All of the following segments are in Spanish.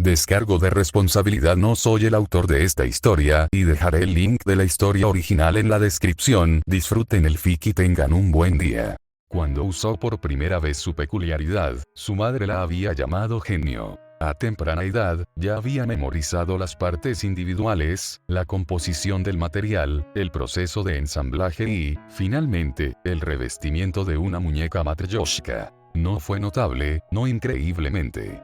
Descargo de responsabilidad, no soy el autor de esta historia, y dejaré el link de la historia original en la descripción. Disfruten el fic y tengan un buen día. Cuando usó por primera vez su peculiaridad, su madre la había llamado genio. A temprana edad, ya había memorizado las partes individuales, la composición del material, el proceso de ensamblaje y, finalmente, el revestimiento de una muñeca matryoshka. No fue notable, no increíblemente.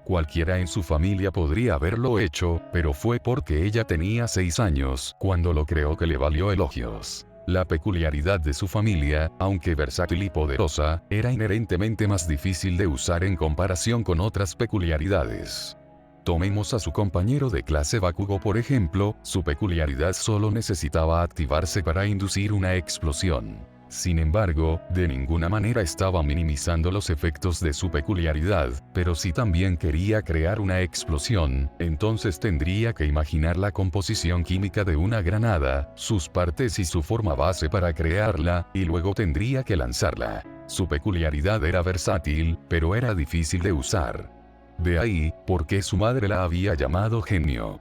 Cualquiera en su familia podría haberlo hecho, pero fue porque ella tenía 6 años cuando lo creó que le valió elogios. La peculiaridad de su familia, aunque versátil y poderosa, era inherentemente más difícil de usar en comparación con otras peculiaridades. Tomemos a su compañero de clase Bakugo por ejemplo, su peculiaridad solo necesitaba activarse para inducir una explosión. Sin embargo, de ninguna manera estaba minimizando los efectos de su peculiaridad, pero si también quería crear una explosión, entonces tendría que imaginar la composición química de una granada, sus partes y su forma base para crearla, y luego tendría que lanzarla. Su peculiaridad era versátil, pero era difícil de usar. De ahí, por qué su madre la había llamado genio.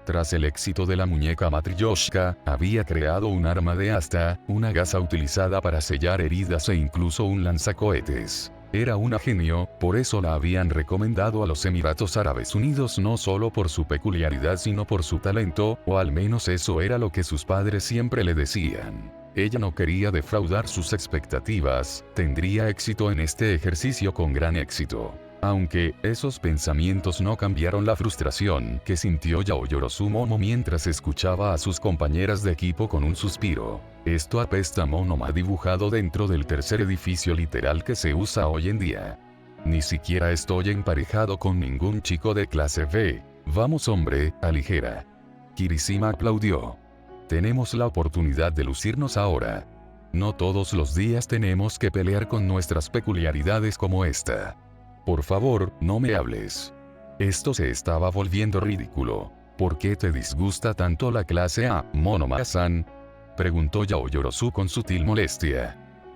Tras el éxito de la muñeca matryoshka, había creado un arma de asta, una gasa utilizada para sellar heridas e incluso un lanzacohetes. Era una genio, por eso la habían recomendado a los Emiratos Árabes Unidos no solo por su peculiaridad sino por su talento, o al menos eso era lo que sus padres siempre le decían. Ella no quería defraudar sus expectativas, tendría éxito en este ejercicio con gran éxito. Aunque, esos pensamientos no cambiaron la frustración que sintió Yaoyorozu Momo mientras escuchaba a sus compañeras de equipo con un suspiro. Esto apesta Monoma dibujado dentro del tercer edificio literal que se usa hoy en día. Ni siquiera estoy emparejado con ningún chico de clase B. Vamos hombre, aligera. Kirishima aplaudió. Tenemos la oportunidad de lucirnos ahora. No todos los días tenemos que pelear con nuestras peculiaridades como esta. Por favor, no me hables. Esto se estaba volviendo ridículo. ¿Por qué te disgusta tanto la clase A, Monoma-san? Preguntó Yaoyorozu con sutil molestia.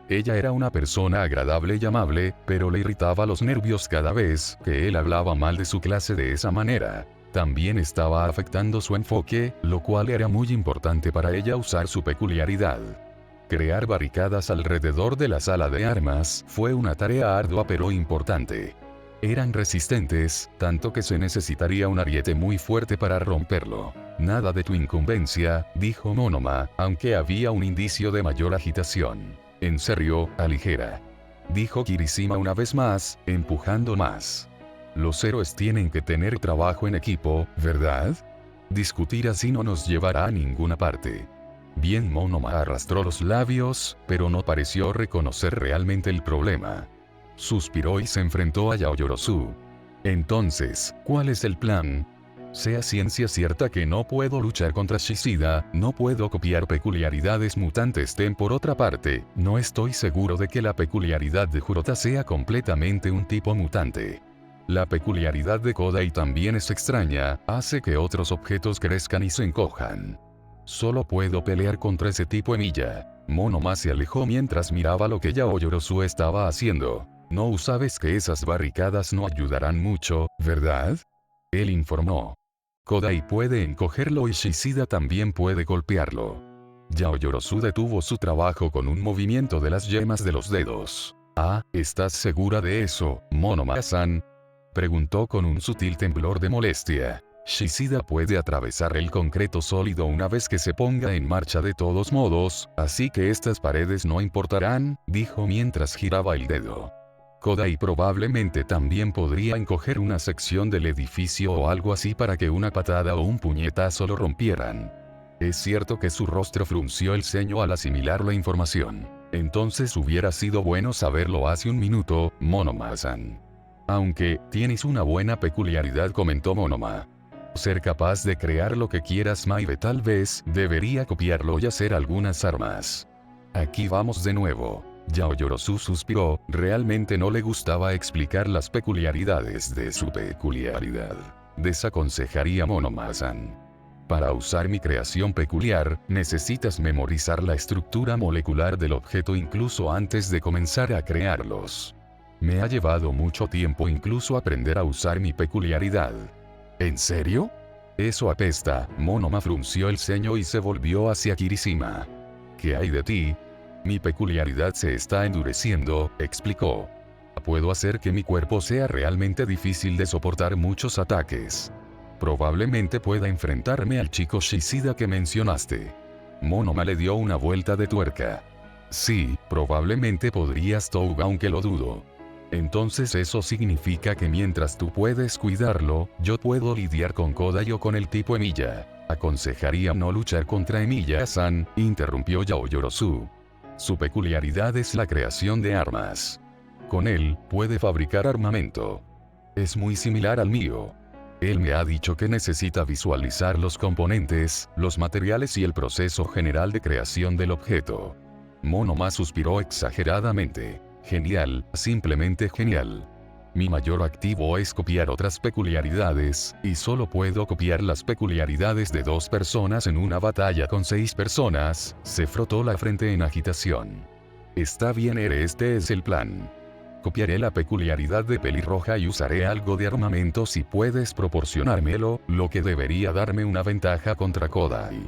Ella era una persona agradable y amable, pero le irritaba los nervios cada vez que él hablaba mal de su clase de esa manera. También estaba afectando su enfoque, lo cual era muy importante para ella usar su peculiaridad. Crear barricadas alrededor de la sala de armas fue una tarea ardua pero importante. Eran resistentes, tanto que se necesitaría un ariete muy fuerte para romperlo. Nada de tu incumbencia, dijo Monoma, aunque había un indicio de mayor agitación. En serio, aligera. Dijo Kirishima una vez más, empujando más. Los héroes tienen que tener trabajo en equipo, ¿verdad? Discutir así no nos llevará a ninguna parte. Bien, Monoma arrastró los labios, pero no pareció reconocer realmente el problema. Suspiró y se enfrentó a Yaoyorozu. Entonces, ¿cuál es el plan? Sea ciencia cierta que no puedo luchar contra Shishida, no puedo copiar peculiaridades mutantes. Por otra parte, no estoy seguro de que la peculiaridad de Jurota sea completamente un tipo mutante. La peculiaridad de Kodai también es extraña, hace que otros objetos crezcan y se encojan. Solo puedo pelear contra ese tipo Emiya. Monoma se alejó mientras miraba lo que Yaoyorozu estaba haciendo. No sabes que esas barricadas no ayudarán mucho, ¿verdad? Él informó. Kodai puede encogerlo y Shishida también puede golpearlo. Yaoyorozu detuvo su trabajo con un movimiento de las yemas de los dedos. Ah, ¿estás segura de eso, Monoma-san? Preguntó con un sutil temblor de molestia. Shishida puede atravesar el concreto sólido una vez que se ponga en marcha de todos modos, así que estas paredes no importarán, dijo mientras giraba el dedo. Kodai probablemente también podría encoger una sección del edificio o algo así para que una patada o un puñetazo lo rompieran. Es cierto que su rostro frunció el ceño al asimilar la información. Entonces hubiera sido bueno saberlo hace un minuto, Monoma-san. Aunque, tienes una buena peculiaridad, comentó Monoma. Ser capaz de crear lo que quieras, Maibe, tal vez debería copiarlo y hacer algunas armas. Aquí vamos de nuevo. Yaoyorozu suspiró, realmente no le gustaba explicar las peculiaridades de su peculiaridad. Desaconsejaría Monoma-san. Para usar mi creación peculiar, necesitas memorizar la estructura molecular del objeto incluso antes de comenzar a crearlos. Me ha llevado mucho tiempo incluso aprender a usar mi peculiaridad. ¿En serio? Eso apesta. Monoma frunció el ceño y se volvió hacia Kirishima. ¿Qué hay de ti? Mi peculiaridad se está endureciendo, explicó. Puedo hacer que mi cuerpo sea realmente difícil de soportar muchos ataques. Probablemente pueda enfrentarme al chico Shishida que mencionaste. Monoma le dio una vuelta de tuerca. Sí, probablemente podrías Touga, aunque lo dudo. Entonces eso significa que mientras tú puedes cuidarlo, yo puedo lidiar con Kodai o con el tipo Emiya. Aconsejaría no luchar contra Emiya-san, interrumpió Yaoyorozu. Su peculiaridad es la creación de armas. Con él, puede fabricar armamento. Es muy similar al mío. Él me ha dicho que necesita visualizar los componentes, los materiales y el proceso general de creación del objeto. Monoma suspiró exageradamente. Genial, simplemente genial. Mi mayor activo es copiar otras peculiaridades, y solo puedo copiar las peculiaridades de 2 personas en una batalla con 6 personas, se frotó la frente en agitación. Está bien, este es el plan. Copiaré la peculiaridad de pelirroja y usaré algo de armamento si puedes proporcionármelo, lo que debería darme una ventaja contra Kodai.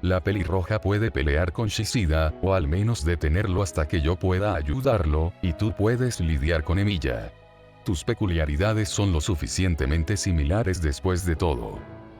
La pelirroja puede pelear con Shishida, o al menos detenerlo hasta que yo pueda ayudarlo, y tú puedes lidiar con Emiya. Tus peculiaridades son lo suficientemente similares después de todo.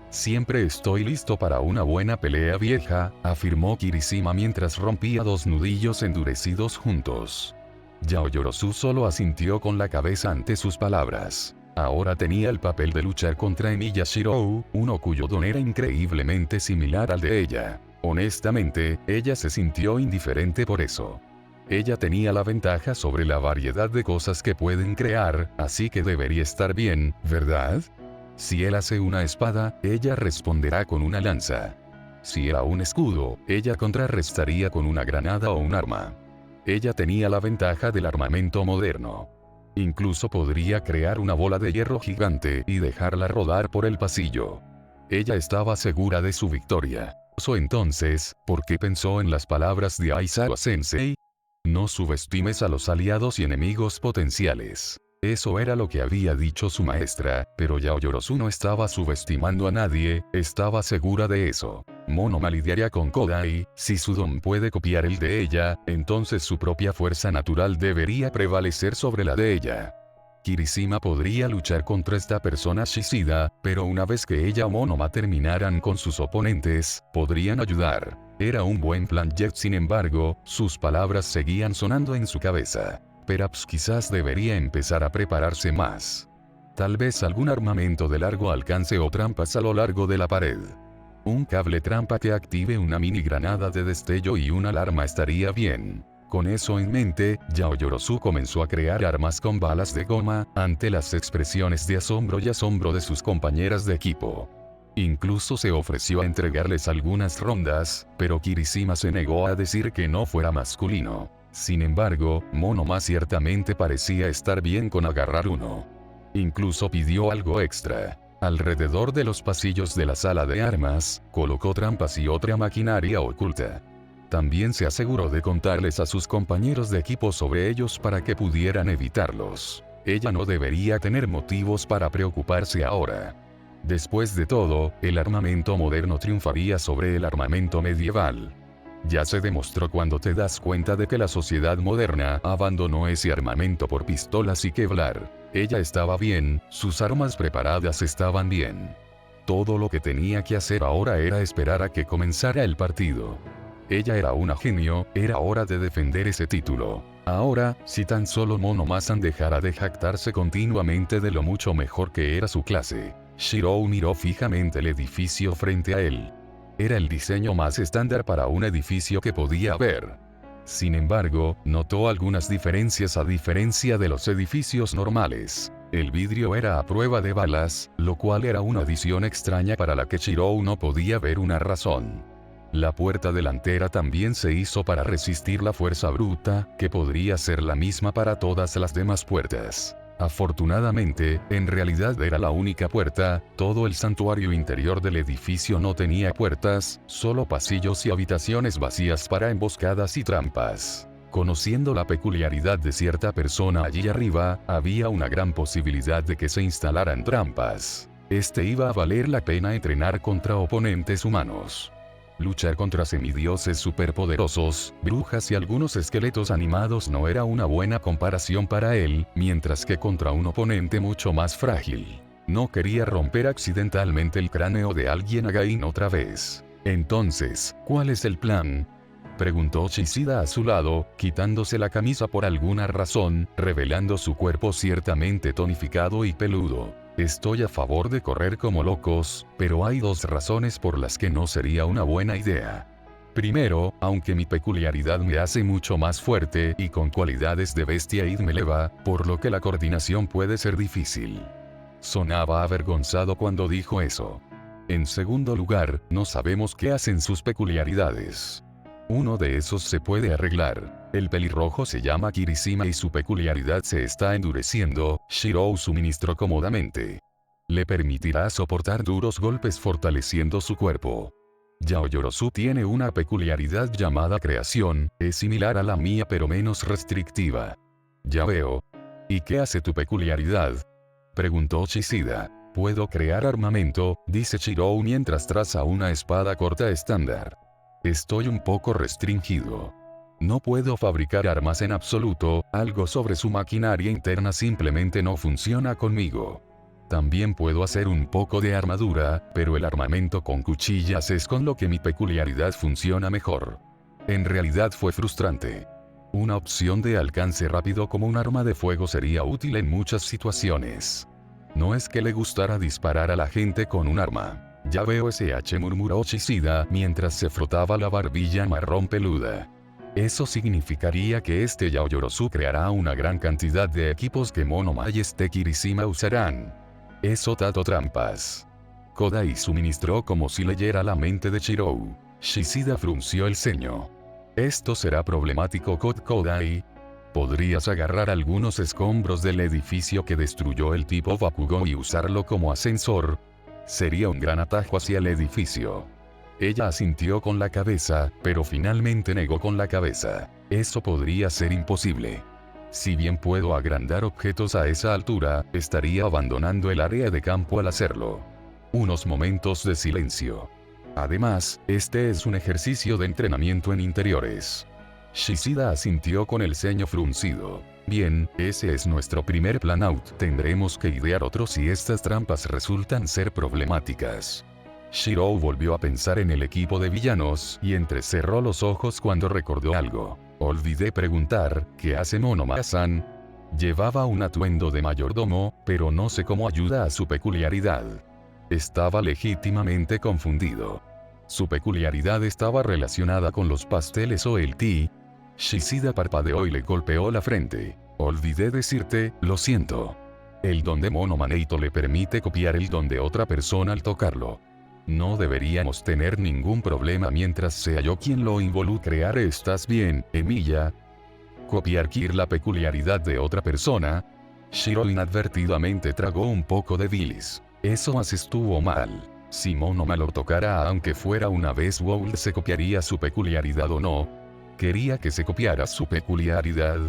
Siempre estoy listo para una buena pelea vieja, afirmó Kirishima mientras rompía 2 nudillos endurecidos juntos. Yaoyorozu solo asintió con la cabeza ante sus palabras. Ahora tenía el papel de luchar contra Emiya Shirou, uno cuyo don era increíblemente similar al de ella. Honestamente, ella se sintió indiferente por eso. Ella tenía la ventaja sobre la variedad de cosas que pueden crear, así que debería estar bien, ¿verdad? Si él hace una espada, ella responderá con una lanza. Si era un escudo, ella contrarrestaría con una granada o un arma. Ella tenía la ventaja del armamento moderno. Incluso podría crear una bola de hierro gigante y dejarla rodar por el pasillo. Ella estaba segura de su victoria. Entonces, ¿por qué pensó en las palabras de Aizawa Sensei? No subestimes a los aliados y enemigos potenciales. Eso era lo que había dicho su maestra, pero Yaoyorozu no estaba subestimando a nadie, estaba segura de eso. Monoma lidiaría con Kodai, si su don puede copiar el de ella, entonces su propia fuerza natural debería prevalecer sobre la de ella. Kirishima podría luchar contra esta persona Shishida, pero una vez que ella o Monoma terminaran con sus oponentes, podrían ayudar. Era un buen plan. Sin embargo, sus palabras seguían sonando en su cabeza. Pero quizás debería empezar a prepararse más. Tal vez algún armamento de largo alcance o trampas a lo largo de la pared. Un cable trampa que active una mini granada de destello y una alarma estaría bien. Con eso en mente, Yaoyorozu comenzó a crear armas con balas de goma, ante las expresiones de asombro de sus compañeras de equipo. Incluso se ofreció a entregarles algunas rondas, pero Kirishima se negó a decir que no fuera masculino. Sin embargo, Monoma ciertamente parecía estar bien con agarrar uno. Incluso pidió algo extra. Alrededor de los pasillos de la sala de armas, colocó trampas y otra maquinaria oculta. También se aseguró de contarles a sus compañeros de equipo sobre ellos para que pudieran evitarlos. Ella no debería tener motivos para preocuparse ahora. Después de todo, el armamento moderno triunfaría sobre el armamento medieval. Ya se demostró cuando te das cuenta de que la sociedad moderna abandonó ese armamento por pistolas y Kevlar. Ella estaba bien, sus armas preparadas estaban bien. Todo lo que tenía que hacer ahora era esperar a que comenzara el partido. Ella era una genio, era hora de defender ese título. Ahora, si tan solo Monoma-san dejara de jactarse continuamente de lo mucho mejor que era su clase. Shirou miró fijamente el edificio frente a él. Era el diseño más estándar para un edificio que podía haber. Sin embargo, notó algunas diferencias a diferencia de los edificios normales. El vidrio era a prueba de balas, lo cual era una adición extraña para la que Shirou no podía ver una razón. La puerta delantera también se hizo para resistir la fuerza bruta, que podría ser la misma para todas las demás puertas. Afortunadamente, en realidad era la única puerta, todo el santuario interior del edificio no tenía puertas, solo pasillos y habitaciones vacías para emboscadas y trampas. Conociendo la peculiaridad de cierta persona allí arriba, había una gran posibilidad de que se instalaran trampas. Iba a valer la pena entrenar contra oponentes humanos. Luchar contra semidioses superpoderosos, brujas y algunos esqueletos animados no era una buena comparación para él, mientras que contra un oponente mucho más frágil. No quería romper accidentalmente el cráneo de alguien a Gain otra vez. Entonces, ¿cuál es el plan?, preguntó Shishida a su lado, quitándose la camisa por alguna razón, revelando su cuerpo ciertamente tonificado y peludo. Estoy a favor de correr como locos, pero hay dos razones por las que no sería una buena idea. Primero, aunque mi peculiaridad me hace mucho más fuerte y con cualidades de bestia id me eleva, por lo que la coordinación puede ser difícil. Sonaba avergonzado cuando dijo eso. En segundo lugar, no sabemos qué hacen sus peculiaridades. Uno de esos se puede arreglar. El pelirrojo se llama Kirishima y su peculiaridad se está endureciendo, Shirou suministró cómodamente. Le permitirá soportar duros golpes fortaleciendo su cuerpo. Yaoyorozu tiene una peculiaridad llamada creación, es similar a la mía pero menos restrictiva. Ya veo. ¿Y qué hace tu peculiaridad?, preguntó Shishida. Puedo crear armamento, dice Shirou mientras traza una espada corta estándar. Estoy un poco restringido. No puedo fabricar armas en absoluto, algo sobre su maquinaria interna simplemente no funciona conmigo. También puedo hacer un poco de armadura, pero el armamento con cuchillas es con lo que mi peculiaridad funciona mejor. En realidad fue frustrante. Una opción de alcance rápido como un arma de fuego sería útil en muchas situaciones. No es que le gustara disparar a la gente con un arma. Ya veo SH, murmuró Shishida mientras se frotaba la barbilla marrón peluda. Eso significaría que Yaoyorozu creará una gran cantidad de equipos que Monoma y Kirishima usarán. Eso tato trampas. Kodai suministró como si leyera la mente de Shirou. Shishida frunció el ceño. Esto será problemático, Kodai. Podrías agarrar algunos escombros del edificio que destruyó el tipo Bakugo y usarlo como ascensor. Sería un gran atajo hacia el edificio. Ella asintió con la cabeza, pero finalmente negó con la cabeza. Eso podría ser imposible. Si bien puedo agrandar objetos a esa altura, estaría abandonando el área de campo al hacerlo. Unos momentos de silencio. Además, este es un ejercicio de entrenamiento en interiores. Shishida asintió con el ceño fruncido. Bien, ese es nuestro primer plan out. Tendremos que idear otro si estas trampas resultan ser problemáticas. Shirou volvió a pensar en el equipo de villanos y entrecerró los ojos cuando recordó algo. Olvidé preguntar, ¿qué hace Monoma-san? Llevaba un atuendo de mayordomo, pero no sé cómo ayuda a su peculiaridad. Estaba legítimamente confundido. Su peculiaridad estaba relacionada con los pasteles o el té. Shishida parpadeó y le golpeó la frente. Olvidé decirte, lo siento. El don de Monoma Neito le permite copiar el don de otra persona al tocarlo. No deberíamos tener ningún problema mientras sea yo quien lo involucre. ¿Estás bien, Emilia? ¿Copiar la peculiaridad de otra persona? Shiro inadvertidamente tragó un poco de bilis. Eso más estuvo mal. Si Monoma lo tocara aunque fuera una vez, Would se copiaría su peculiaridad o no. Quería que se copiara su peculiaridad.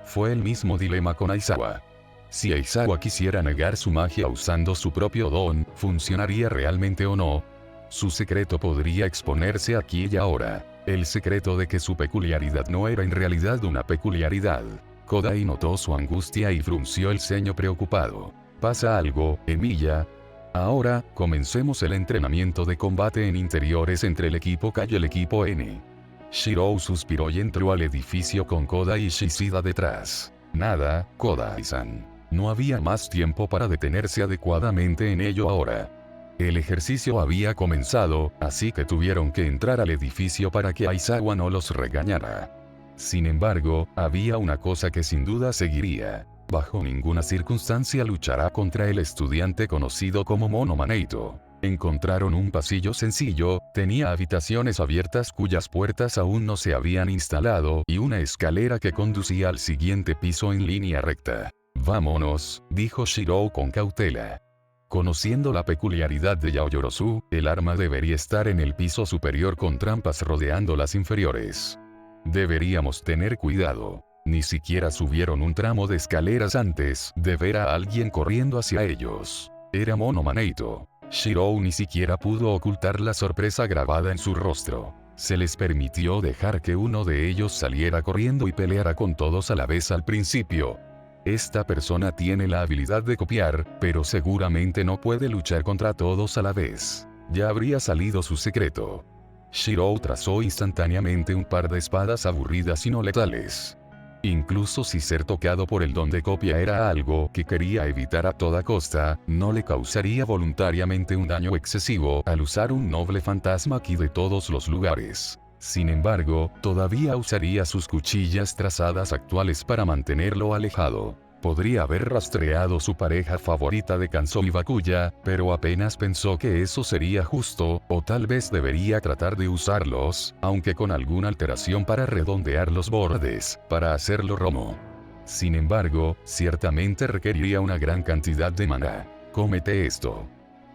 Fue el mismo dilema con Aizawa. Si Aizawa quisiera negar su magia usando su propio don, ¿funcionaría realmente o no? Su secreto podría exponerse aquí y ahora. El secreto de que su peculiaridad no era en realidad una peculiaridad. Kodai notó su angustia y frunció el ceño preocupado. ¿Pasa algo, Emilia? Ahora, comencemos el entrenamiento de combate en interiores entre el equipo K y el equipo N. Shirou suspiró y entró al edificio con Kodai y Shishida detrás. Nada, Kodai-san. No había más tiempo para detenerse adecuadamente en ello ahora. El ejercicio había comenzado, así que tuvieron que entrar al edificio para que Aizawa no los regañara. Sin embargo, había una cosa que sin duda seguiría. Bajo ninguna circunstancia luchará contra el estudiante conocido como Monoma Neito. Encontraron un pasillo sencillo, tenía habitaciones abiertas cuyas puertas aún no se habían instalado y una escalera que conducía al siguiente piso en línea recta. Vámonos, dijo Shirou con cautela. Conociendo la peculiaridad de Yaoyorozu, el arma debería estar en el piso superior con trampas rodeando las inferiores. Deberíamos tener cuidado. Ni siquiera subieron un tramo de escaleras antes de ver a alguien corriendo hacia ellos. Era Monoma Naito. Shirou ni siquiera pudo ocultar la sorpresa grabada en su rostro. Se les permitió dejar que uno de ellos saliera corriendo y peleara con todos a la vez al principio. Esta persona tiene la habilidad de copiar, pero seguramente no puede luchar contra todos a la vez. Ya habría salido su secreto. Shirou trazó instantáneamente un par de espadas aburridas y no letales. Incluso si ser tocado por el don de copia era algo que quería evitar a toda costa, no le causaría voluntariamente un daño excesivo al usar un noble fantasma ki de todos los lugares. Sin embargo, todavía usaría sus cuchillas trazadas actuales para mantenerlo alejado. Podría haber rastreado su pareja favorita de Kanzo y Bakuya, pero apenas pensó que eso sería justo, o tal vez debería tratar de usarlos, aunque con alguna alteración para redondear los bordes, para hacerlo romo. Sin embargo, ciertamente requeriría una gran cantidad de maná. Cómete esto.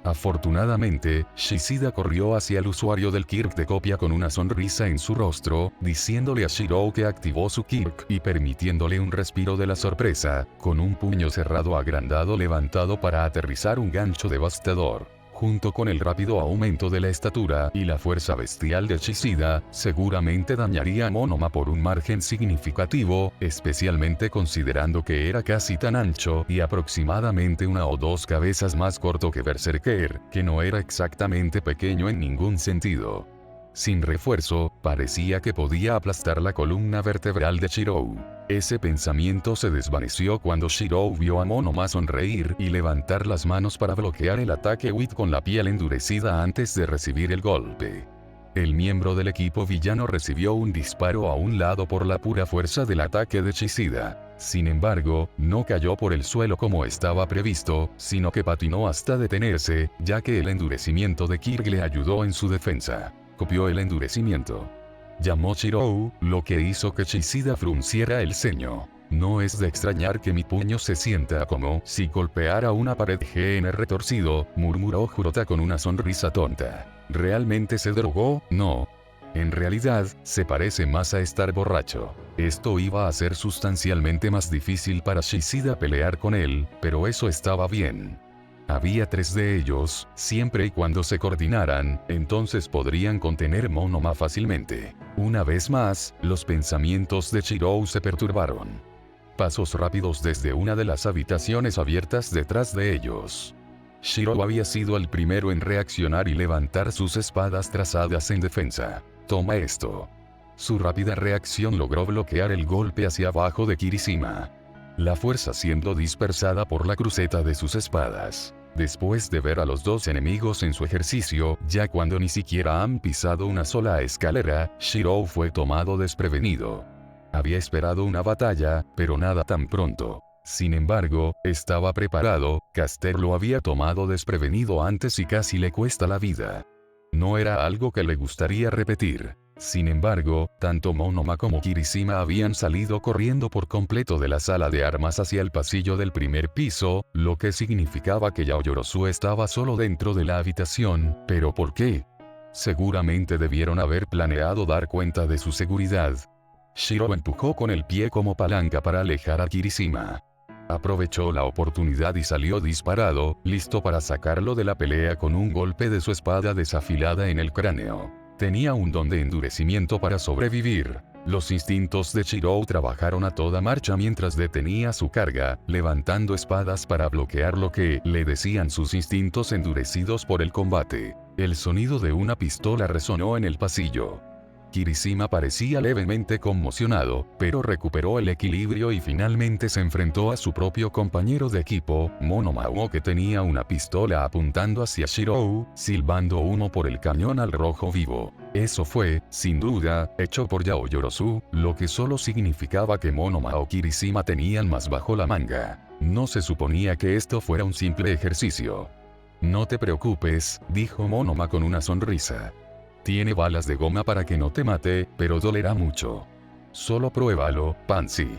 Afortunadamente, Shishida corrió hacia el usuario del Kirk de copia con una sonrisa en su rostro, diciéndole a Shirou que activó su Kirk y permitiéndole un respiro de la sorpresa, con un puño cerrado agrandado levantado para aterrizar un gancho devastador. Junto con el rápido aumento de la estatura y la fuerza bestial de Shishida, seguramente dañaría a Monoma por un margen significativo, especialmente considerando que era casi tan ancho y aproximadamente 1 o 2 cabezas más corto que Berserker, que no era exactamente pequeño en ningún sentido. Sin refuerzo, parecía que podía aplastar la columna vertebral de Shirou. Ese pensamiento se desvaneció cuando Shirou vio a Monoma sonreír y levantar las manos para bloquear el ataque Wit con la piel endurecida antes de recibir el golpe. El miembro del equipo villano recibió un disparo a un lado por la pura fuerza del ataque de Shishida. Sin embargo, no cayó por el suelo como estaba previsto, sino que patinó hasta detenerse, ya que el endurecimiento de Kirk le ayudó en su defensa. Copió el endurecimiento. Llamó Shirou, lo que hizo que Shishida frunciera el ceño. No es de extrañar que mi puño se sienta como si golpeara una pared GN retorcido, murmuró Jurota con una sonrisa tonta. ¿Realmente se drogó? No. En realidad, se parece más a estar borracho. Esto iba a ser sustancialmente más difícil para Shishida pelear con él, pero eso estaba bien. Había 3 de ellos, siempre y cuando se coordinaran, entonces podrían contener Monoma fácilmente. Una vez más, los pensamientos de Shirou se perturbaron. Pasos rápidos desde una de las habitaciones abiertas detrás de ellos. Shirou había sido el primero en reaccionar y levantar sus espadas trazadas en defensa. Toma esto. Su rápida reacción logró bloquear el golpe hacia abajo de Kirishima. La fuerza siendo dispersada por la cruceta de sus espadas. Después de ver a los 2 enemigos en su ejercicio, ya cuando ni siquiera han pisado una sola escalera, Shirou fue tomado desprevenido. Había esperado una batalla, pero nada tan pronto. Sin embargo, estaba preparado, Caster lo había tomado desprevenido antes y casi le cuesta la vida. No era algo que le gustaría repetir. Sin embargo, tanto Monoma como Kirishima habían salido corriendo por completo de la sala de armas hacia el pasillo del primer piso, lo que significaba que Yaoyorozu estaba solo dentro de la habitación, ¿pero por qué? Seguramente debieron haber planeado dar cuenta de su seguridad. Shirou empujó con el pie como palanca para alejar a Kirishima. Aprovechó la oportunidad y salió disparado, listo para sacarlo de la pelea con un golpe de su espada desafilada en el cráneo. Tenía un don de endurecimiento para sobrevivir. Los instintos de Shirou trabajaron a toda marcha mientras detenía su carga, levantando espadas para bloquear lo que le decían sus instintos endurecidos por el combate. El sonido de una pistola resonó en el pasillo. Kirishima parecía levemente conmocionado, pero recuperó el equilibrio y finalmente se enfrentó a su propio compañero de equipo, Monoma, que tenía una pistola apuntando hacia Shirou, silbando humo por el cañón al rojo vivo. Eso fue, sin duda, hecho por Yaoyorozu, lo que solo significaba que Monoma o Kirishima tenían más bajo la manga. No se suponía que esto fuera un simple ejercicio. No te preocupes, dijo Monoma con una sonrisa. Tiene balas de goma para que no te mate, pero dolerá mucho. Solo pruébalo, Pansy.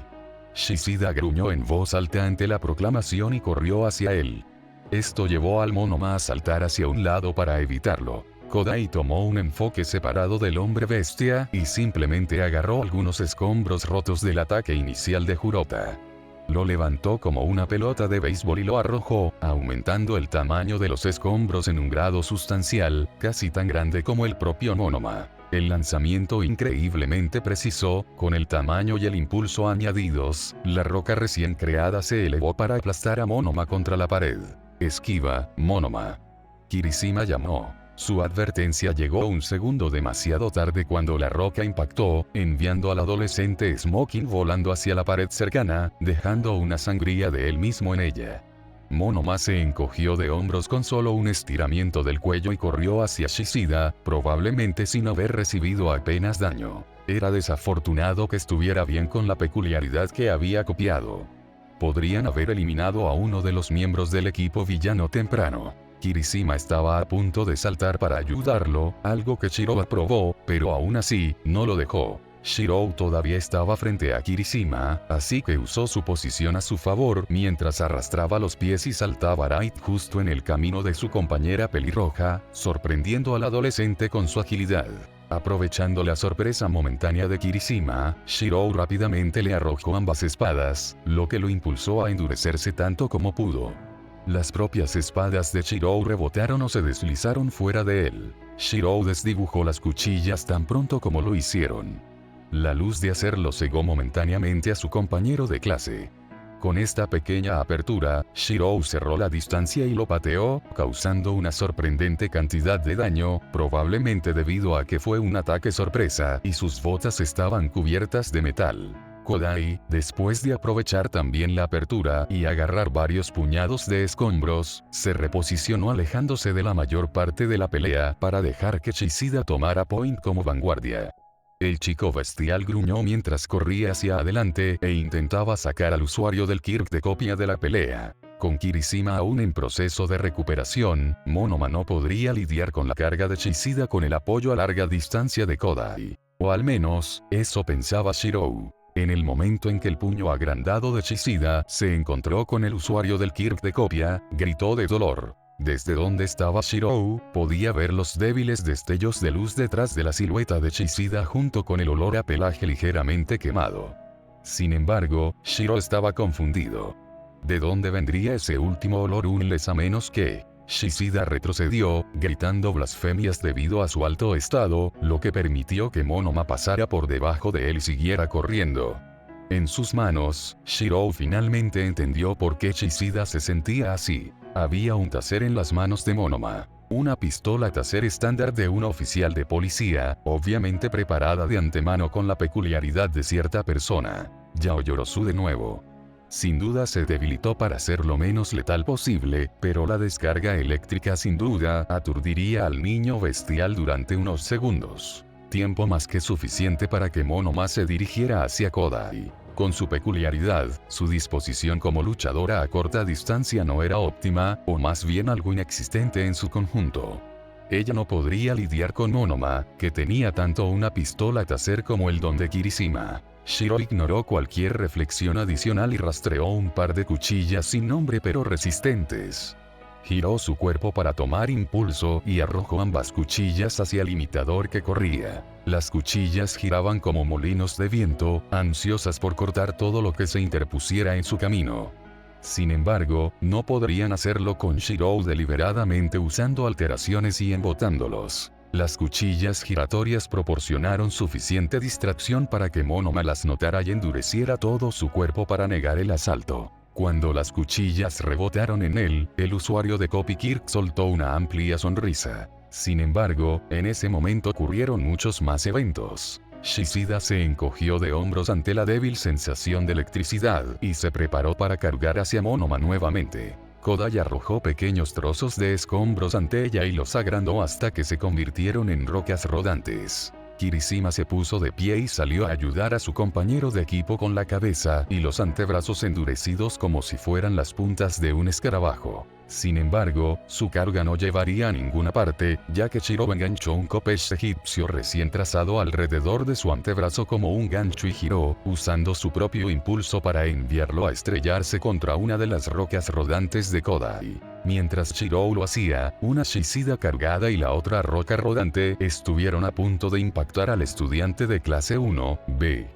Shishida gruñó en voz alta ante la proclamación y corrió hacia él. Esto llevó al Monoma a saltar hacia un lado para evitarlo. Kodai tomó un enfoque separado del hombre bestia y simplemente agarró algunos escombros rotos del ataque inicial de Jurota. Lo levantó como una pelota de béisbol y lo arrojó, aumentando el tamaño de los escombros en un grado sustancial, casi tan grande como el propio Monoma. El lanzamiento increíblemente preciso, con el tamaño y el impulso añadidos, la roca recién creada se elevó para aplastar a Monoma contra la pared. Esquiva, Monoma. Kirishima llamó. Su advertencia llegó un segundo demasiado tarde cuando la roca impactó, enviando al adolescente Smoking volando hacia la pared cercana, dejando una sangría de él mismo en ella. Monoma se encogió de hombros con solo un estiramiento del cuello y corrió hacia Shishida, probablemente sin haber recibido apenas daño. Era desafortunado que estuviera bien con la peculiaridad que había copiado. Podrían haber eliminado a uno de los miembros del equipo villano temprano. Kirishima estaba a punto de saltar para ayudarlo, algo que Shirou aprobó, pero aún así, no lo dejó. Shirou todavía estaba frente a Kirishima, así que usó su posición a su favor mientras arrastraba los pies y saltaba right justo en el camino de su compañera pelirroja, sorprendiendo al adolescente con su agilidad. Aprovechando la sorpresa momentánea de Kirishima, Shirou rápidamente le arrojó ambas espadas, lo que lo impulsó a endurecerse tanto como pudo. Las propias espadas de Shirou rebotaron o se deslizaron fuera de él. Shirou desdibujó las cuchillas tan pronto como lo hicieron. La luz de hacerlo cegó momentáneamente a su compañero de clase. Con esta pequeña apertura, Shirou cerró la distancia y lo pateó, causando una sorprendente cantidad de daño, probablemente debido a que fue un ataque sorpresa y sus botas estaban cubiertas de metal. Kodai, después de aprovechar también la apertura y agarrar varios puñados de escombros, se reposicionó alejándose de la mayor parte de la pelea para dejar que Shishida tomara point como vanguardia. El chico bestial gruñó mientras corría hacia adelante e intentaba sacar al usuario del Kirk de copia de la pelea. Con Kirishima aún en proceso de recuperación, Monoma no podría lidiar con la carga de Shishida con el apoyo a larga distancia de Kodai. O al menos, eso pensaba Shirou. En el momento en que el puño agrandado de Shishida se encontró con el usuario del Kirk de copia, gritó de dolor. Desde donde estaba Shirou, podía ver los débiles destellos de luz detrás de la silueta de Shishida junto con el olor a pelaje ligeramente quemado. Sin embargo, Shirou estaba confundido. ¿De dónde vendría ese último olor unles a menos que? Shishida retrocedió, gritando blasfemias debido a su alto estado, lo que permitió que Monoma pasara por debajo de él y siguiera corriendo. En sus manos, Shirou finalmente entendió por qué Shishida se sentía así. Había un taser en las manos de Monoma. Una pistola taser estándar de un oficial de policía, obviamente preparada de antemano con la peculiaridad de cierta persona. Yaoyorozu de nuevo. Sin duda se debilitó para ser lo menos letal posible, pero la descarga eléctrica sin duda aturdiría al niño bestial durante unos segundos. Tiempo más que suficiente para que Monoma se dirigiera hacia Kodai. Con su peculiaridad, su disposición como luchadora a corta distancia no era óptima, o más bien algo inexistente en su conjunto. Ella no podría lidiar con Monoma, que tenía tanto una pistola taser como el don de Kirishima. Shirou ignoró cualquier reflexión adicional y rastreó un par de cuchillas sin nombre pero resistentes. Giró su cuerpo para tomar impulso y arrojó ambas cuchillas hacia el imitador que corría. Las cuchillas giraban como molinos de viento, ansiosas por cortar todo lo que se interpusiera en su camino. Sin embargo, no podrían hacerlo con Shirou deliberadamente usando alteraciones y embotándolos. Las cuchillas giratorias proporcionaron suficiente distracción para que Monoma las notara y endureciera todo su cuerpo para negar el asalto. Cuando las cuchillas rebotaron en él, el usuario de Copy Kirk soltó una amplia sonrisa. Sin embargo, en ese momento ocurrieron muchos más eventos. Shishida se encogió de hombros ante la débil sensación de electricidad y se preparó para cargar hacia Monoma nuevamente. Kodai arrojó pequeños trozos de escombros ante ella y los agrandó hasta que se convirtieron en rocas rodantes. Kirishima se puso de pie y salió a ayudar a su compañero de equipo con la cabeza y los antebrazos endurecidos como si fueran las puntas de un escarabajo. Sin embargo, su carga no llevaría a ninguna parte, ya que Shirou enganchó un kopesh egipcio recién trazado alrededor de su antebrazo como un gancho y giró, usando su propio impulso para enviarlo a estrellarse contra una de las rocas rodantes de Kodai. Mientras Shirou lo hacía, una Shishida cargada y la otra roca rodante estuvieron a punto de impactar al estudiante de clase 1B.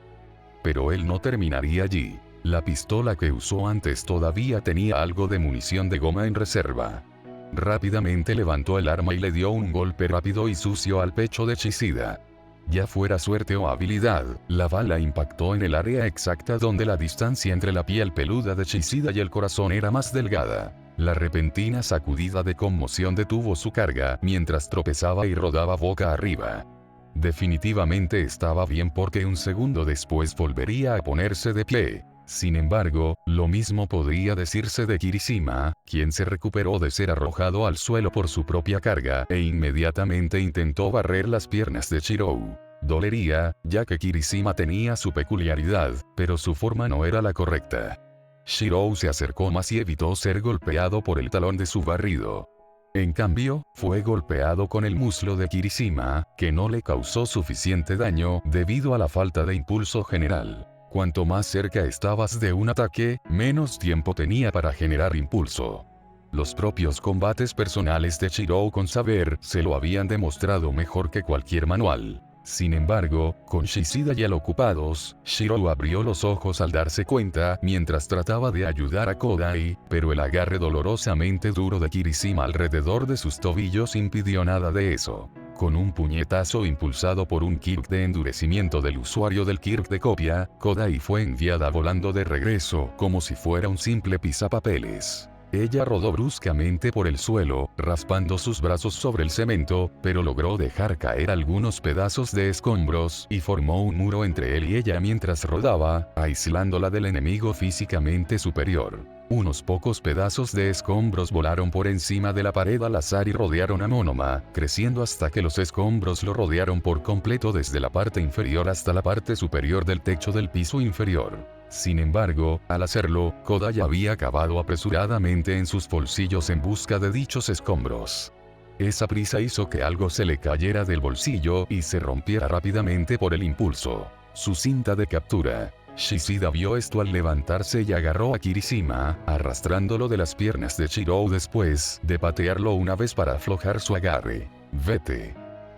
Pero él no terminaría allí. La pistola que usó antes todavía tenía algo de munición de goma en reserva. Rápidamente levantó el arma y le dio un golpe rápido y sucio al pecho de Chishida. Ya fuera suerte o habilidad, la bala impactó en el área exacta donde la distancia entre la piel peluda de Chishida y el corazón era más delgada. La repentina sacudida de conmoción detuvo su carga mientras tropezaba y rodaba boca arriba. Definitivamente estaba bien porque un segundo después volvería a ponerse de pie. Sin embargo, lo mismo podría decirse de Kirishima, quien se recuperó de ser arrojado al suelo por su propia carga e inmediatamente intentó barrer las piernas de Shirou. Dolería, ya que Kirishima tenía su peculiaridad, pero su forma no era la correcta. Shirou se acercó más y evitó ser golpeado por el talón de su barrido. En cambio, fue golpeado con el muslo de Kirishima, que no le causó suficiente daño debido a la falta de impulso general. Cuanto más cerca estabas de un ataque, menos tiempo tenía para generar impulso. Los propios combates personales de Shirou con saber se lo habían demostrado mejor que cualquier manual. Sin embargo, con Chishida ya ocupados, Shirou abrió los ojos al darse cuenta mientras trataba de ayudar a Kodai, pero el agarre dolorosamente duro de Kirishima alrededor de sus tobillos impidió nada de eso. Con un puñetazo impulsado por un Kirk de endurecimiento del usuario del Kirk de copia, Kodai fue enviada volando de regreso como si fuera un simple pisapapeles. Ella rodó bruscamente por el suelo, raspando sus brazos sobre el cemento, pero logró dejar caer algunos pedazos de escombros y formó un muro entre él y ella mientras rodaba, aislándola del enemigo físicamente superior. Unos pocos pedazos de escombros volaron por encima de la pared al azar y rodearon a Monoma, creciendo hasta que los escombros lo rodearon por completo desde la parte inferior hasta la parte superior del techo del piso inferior. Sin embargo, al hacerlo, Kodai había cavado apresuradamente en sus bolsillos en busca de dichos escombros. Esa prisa hizo que algo se le cayera del bolsillo y se rompiera rápidamente por el impulso. Su cinta de captura. Chishida vio esto al levantarse y agarró a Kirishima, arrastrándolo de las piernas de Shirou después de patearlo una vez para aflojar su agarre. «Vete.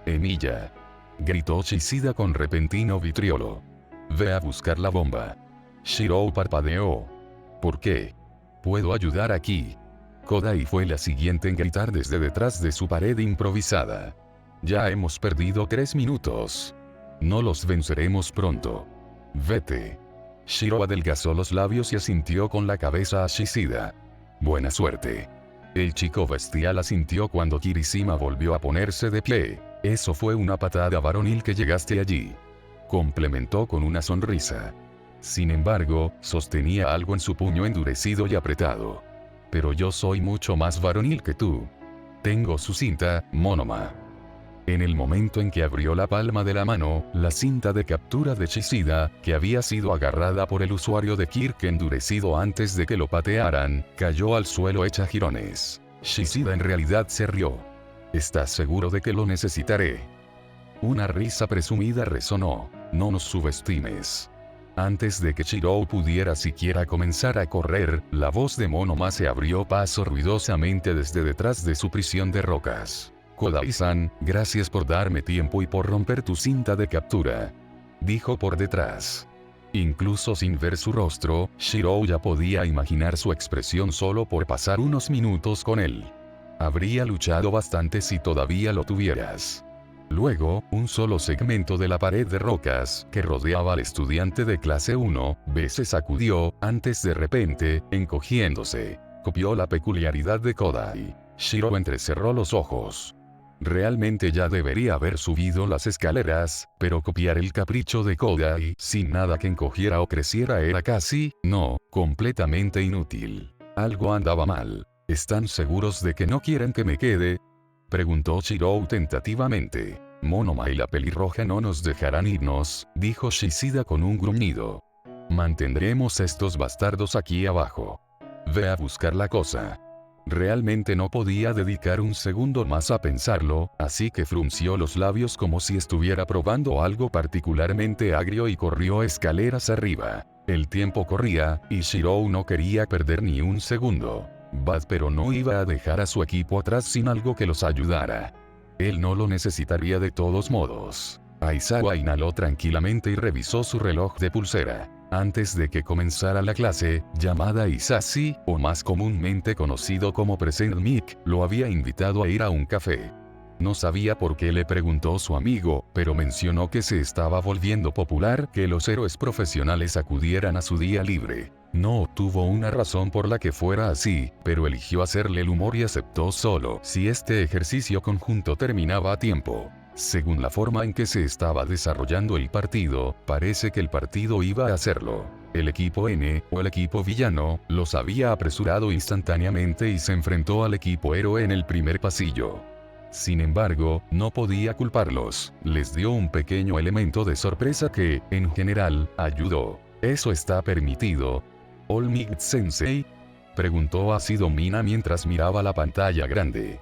Emilia», gritó Chishida con repentino vitriolo. «Ve a buscar la bomba». Shirou parpadeó. «¿Por qué? Puedo ayudar aquí». Kodai fue la siguiente en gritar desde detrás de su pared improvisada. «Ya hemos perdido 3 minutos. No los venceremos pronto. Vete». Shirou adelgazó los labios y asintió con la cabeza a Chishida. «Buena suerte». El chico bestial asintió cuando Kirishima volvió a ponerse de pie. «Eso fue una patada varonil que llegaste allí», complementó con una sonrisa. Sin embargo, sostenía algo en su puño endurecido y apretado. «Pero yo soy mucho más varonil que tú. Tengo su cinta, Monoma». En el momento en que abrió la palma de la mano, la cinta de captura de Chishida, que había sido agarrada por el usuario de Kirk endurecido antes de que lo patearan, cayó al suelo hecha jirones. Chishida en realidad se rió. «¿Estás seguro de que lo necesitaré?». Una risa presumida resonó. «No nos subestimes». Antes de que Shirou pudiera siquiera comenzar a correr, la voz de Monoma se abrió paso ruidosamente desde detrás de su prisión de rocas. «Kodai-san, gracias por darme tiempo y por romper tu cinta de captura», dijo por detrás. Incluso sin ver su rostro, Shirou ya podía imaginar su expresión solo por pasar unos minutos con él. «Habría luchado bastante si todavía lo tuvieras». Luego, un solo segmento de la pared de rocas, que rodeaba al estudiante de clase 1B se sacudió, antes de repente, encogiéndose. Copió la peculiaridad de Kodai. Shirou entrecerró los ojos. Realmente ya debería haber subido las escaleras, pero copiar el capricho de Kodai, sin nada que encogiera o creciera era casi, no, completamente inútil. Algo andaba mal. ¿Están seguros de que no quieren que me quede?, preguntó Shirou tentativamente. «Monoma y la pelirroja no nos dejarán irnos», dijo Chishida con un gruñido. «Mantendremos estos bastardos aquí abajo. Ve a buscar la cosa». Realmente no podía dedicar un segundo más a pensarlo, así que frunció los labios como si estuviera probando algo particularmente agrio y corrió escaleras arriba. El tiempo corría, y Shirou no quería perder ni un segundo. Pero no iba a dejar a su equipo atrás sin algo que los ayudara. Él no lo necesitaría de todos modos. Aizawa inhaló tranquilamente y revisó su reloj de pulsera. Antes de que comenzara la clase, llamada Isashi, o más comúnmente conocido como Present Mic, lo había invitado a ir a un café. No sabía por qué le preguntó su amigo, pero mencionó que se estaba volviendo popular que los héroes profesionales acudieran a su día libre. No obtuvo una razón por la que fuera así, pero eligió hacerle el humor y aceptó solo si este ejercicio conjunto terminaba a tiempo. Según la forma en que se estaba desarrollando el partido, parece que el partido iba a hacerlo. El equipo N, o el equipo villano, los había apresurado instantáneamente y se enfrentó al equipo héroe en el primer pasillo. Sin embargo, no podía culparlos, les dio un pequeño elemento de sorpresa que, en general, ayudó. ¿Eso está permitido? ¿All Might Sensei? Preguntó Asido Mina mientras miraba la pantalla grande.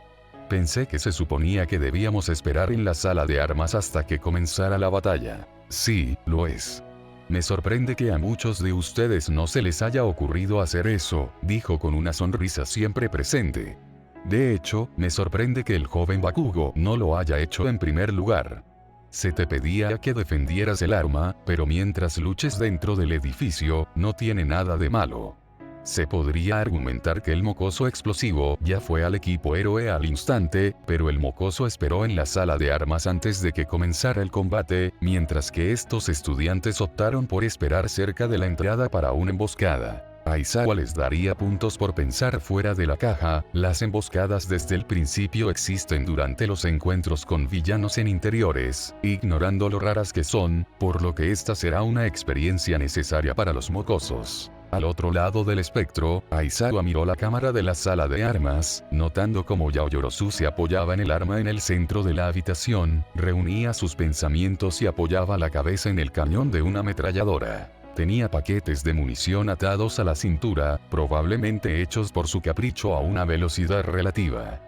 Pensé que se suponía que debíamos esperar en la sala de armas hasta que comenzara la batalla. Sí, lo es. Me sorprende que a muchos de ustedes no se les haya ocurrido hacer eso, dijo con una sonrisa siempre presente. De hecho, me sorprende que el joven Bakugo no lo haya hecho en primer lugar. Se te pedía que defendieras el arma, pero mientras luches dentro del edificio, no tiene nada de malo. Se podría argumentar que el mocoso explosivo ya fue al equipo héroe al instante, pero el mocoso esperó en la sala de armas antes de que comenzara el combate, mientras que estos estudiantes optaron por esperar cerca de la entrada para una emboscada. Aizawa les daría puntos por pensar fuera de la caja. Las emboscadas desde el principio existen durante los encuentros con villanos en interiores, ignorando lo raras que son, por lo que esta será una experiencia necesaria para los mocosos. Al otro lado del espectro, Aizawa miró la cámara de la sala de armas, notando cómo Yaoyorozu se apoyaba en el arma en el centro de la habitación, reunía sus pensamientos y apoyaba la cabeza en el cañón de una ametralladora. Tenía paquetes de munición atados a la cintura, probablemente hechos por su capricho a una velocidad relativa.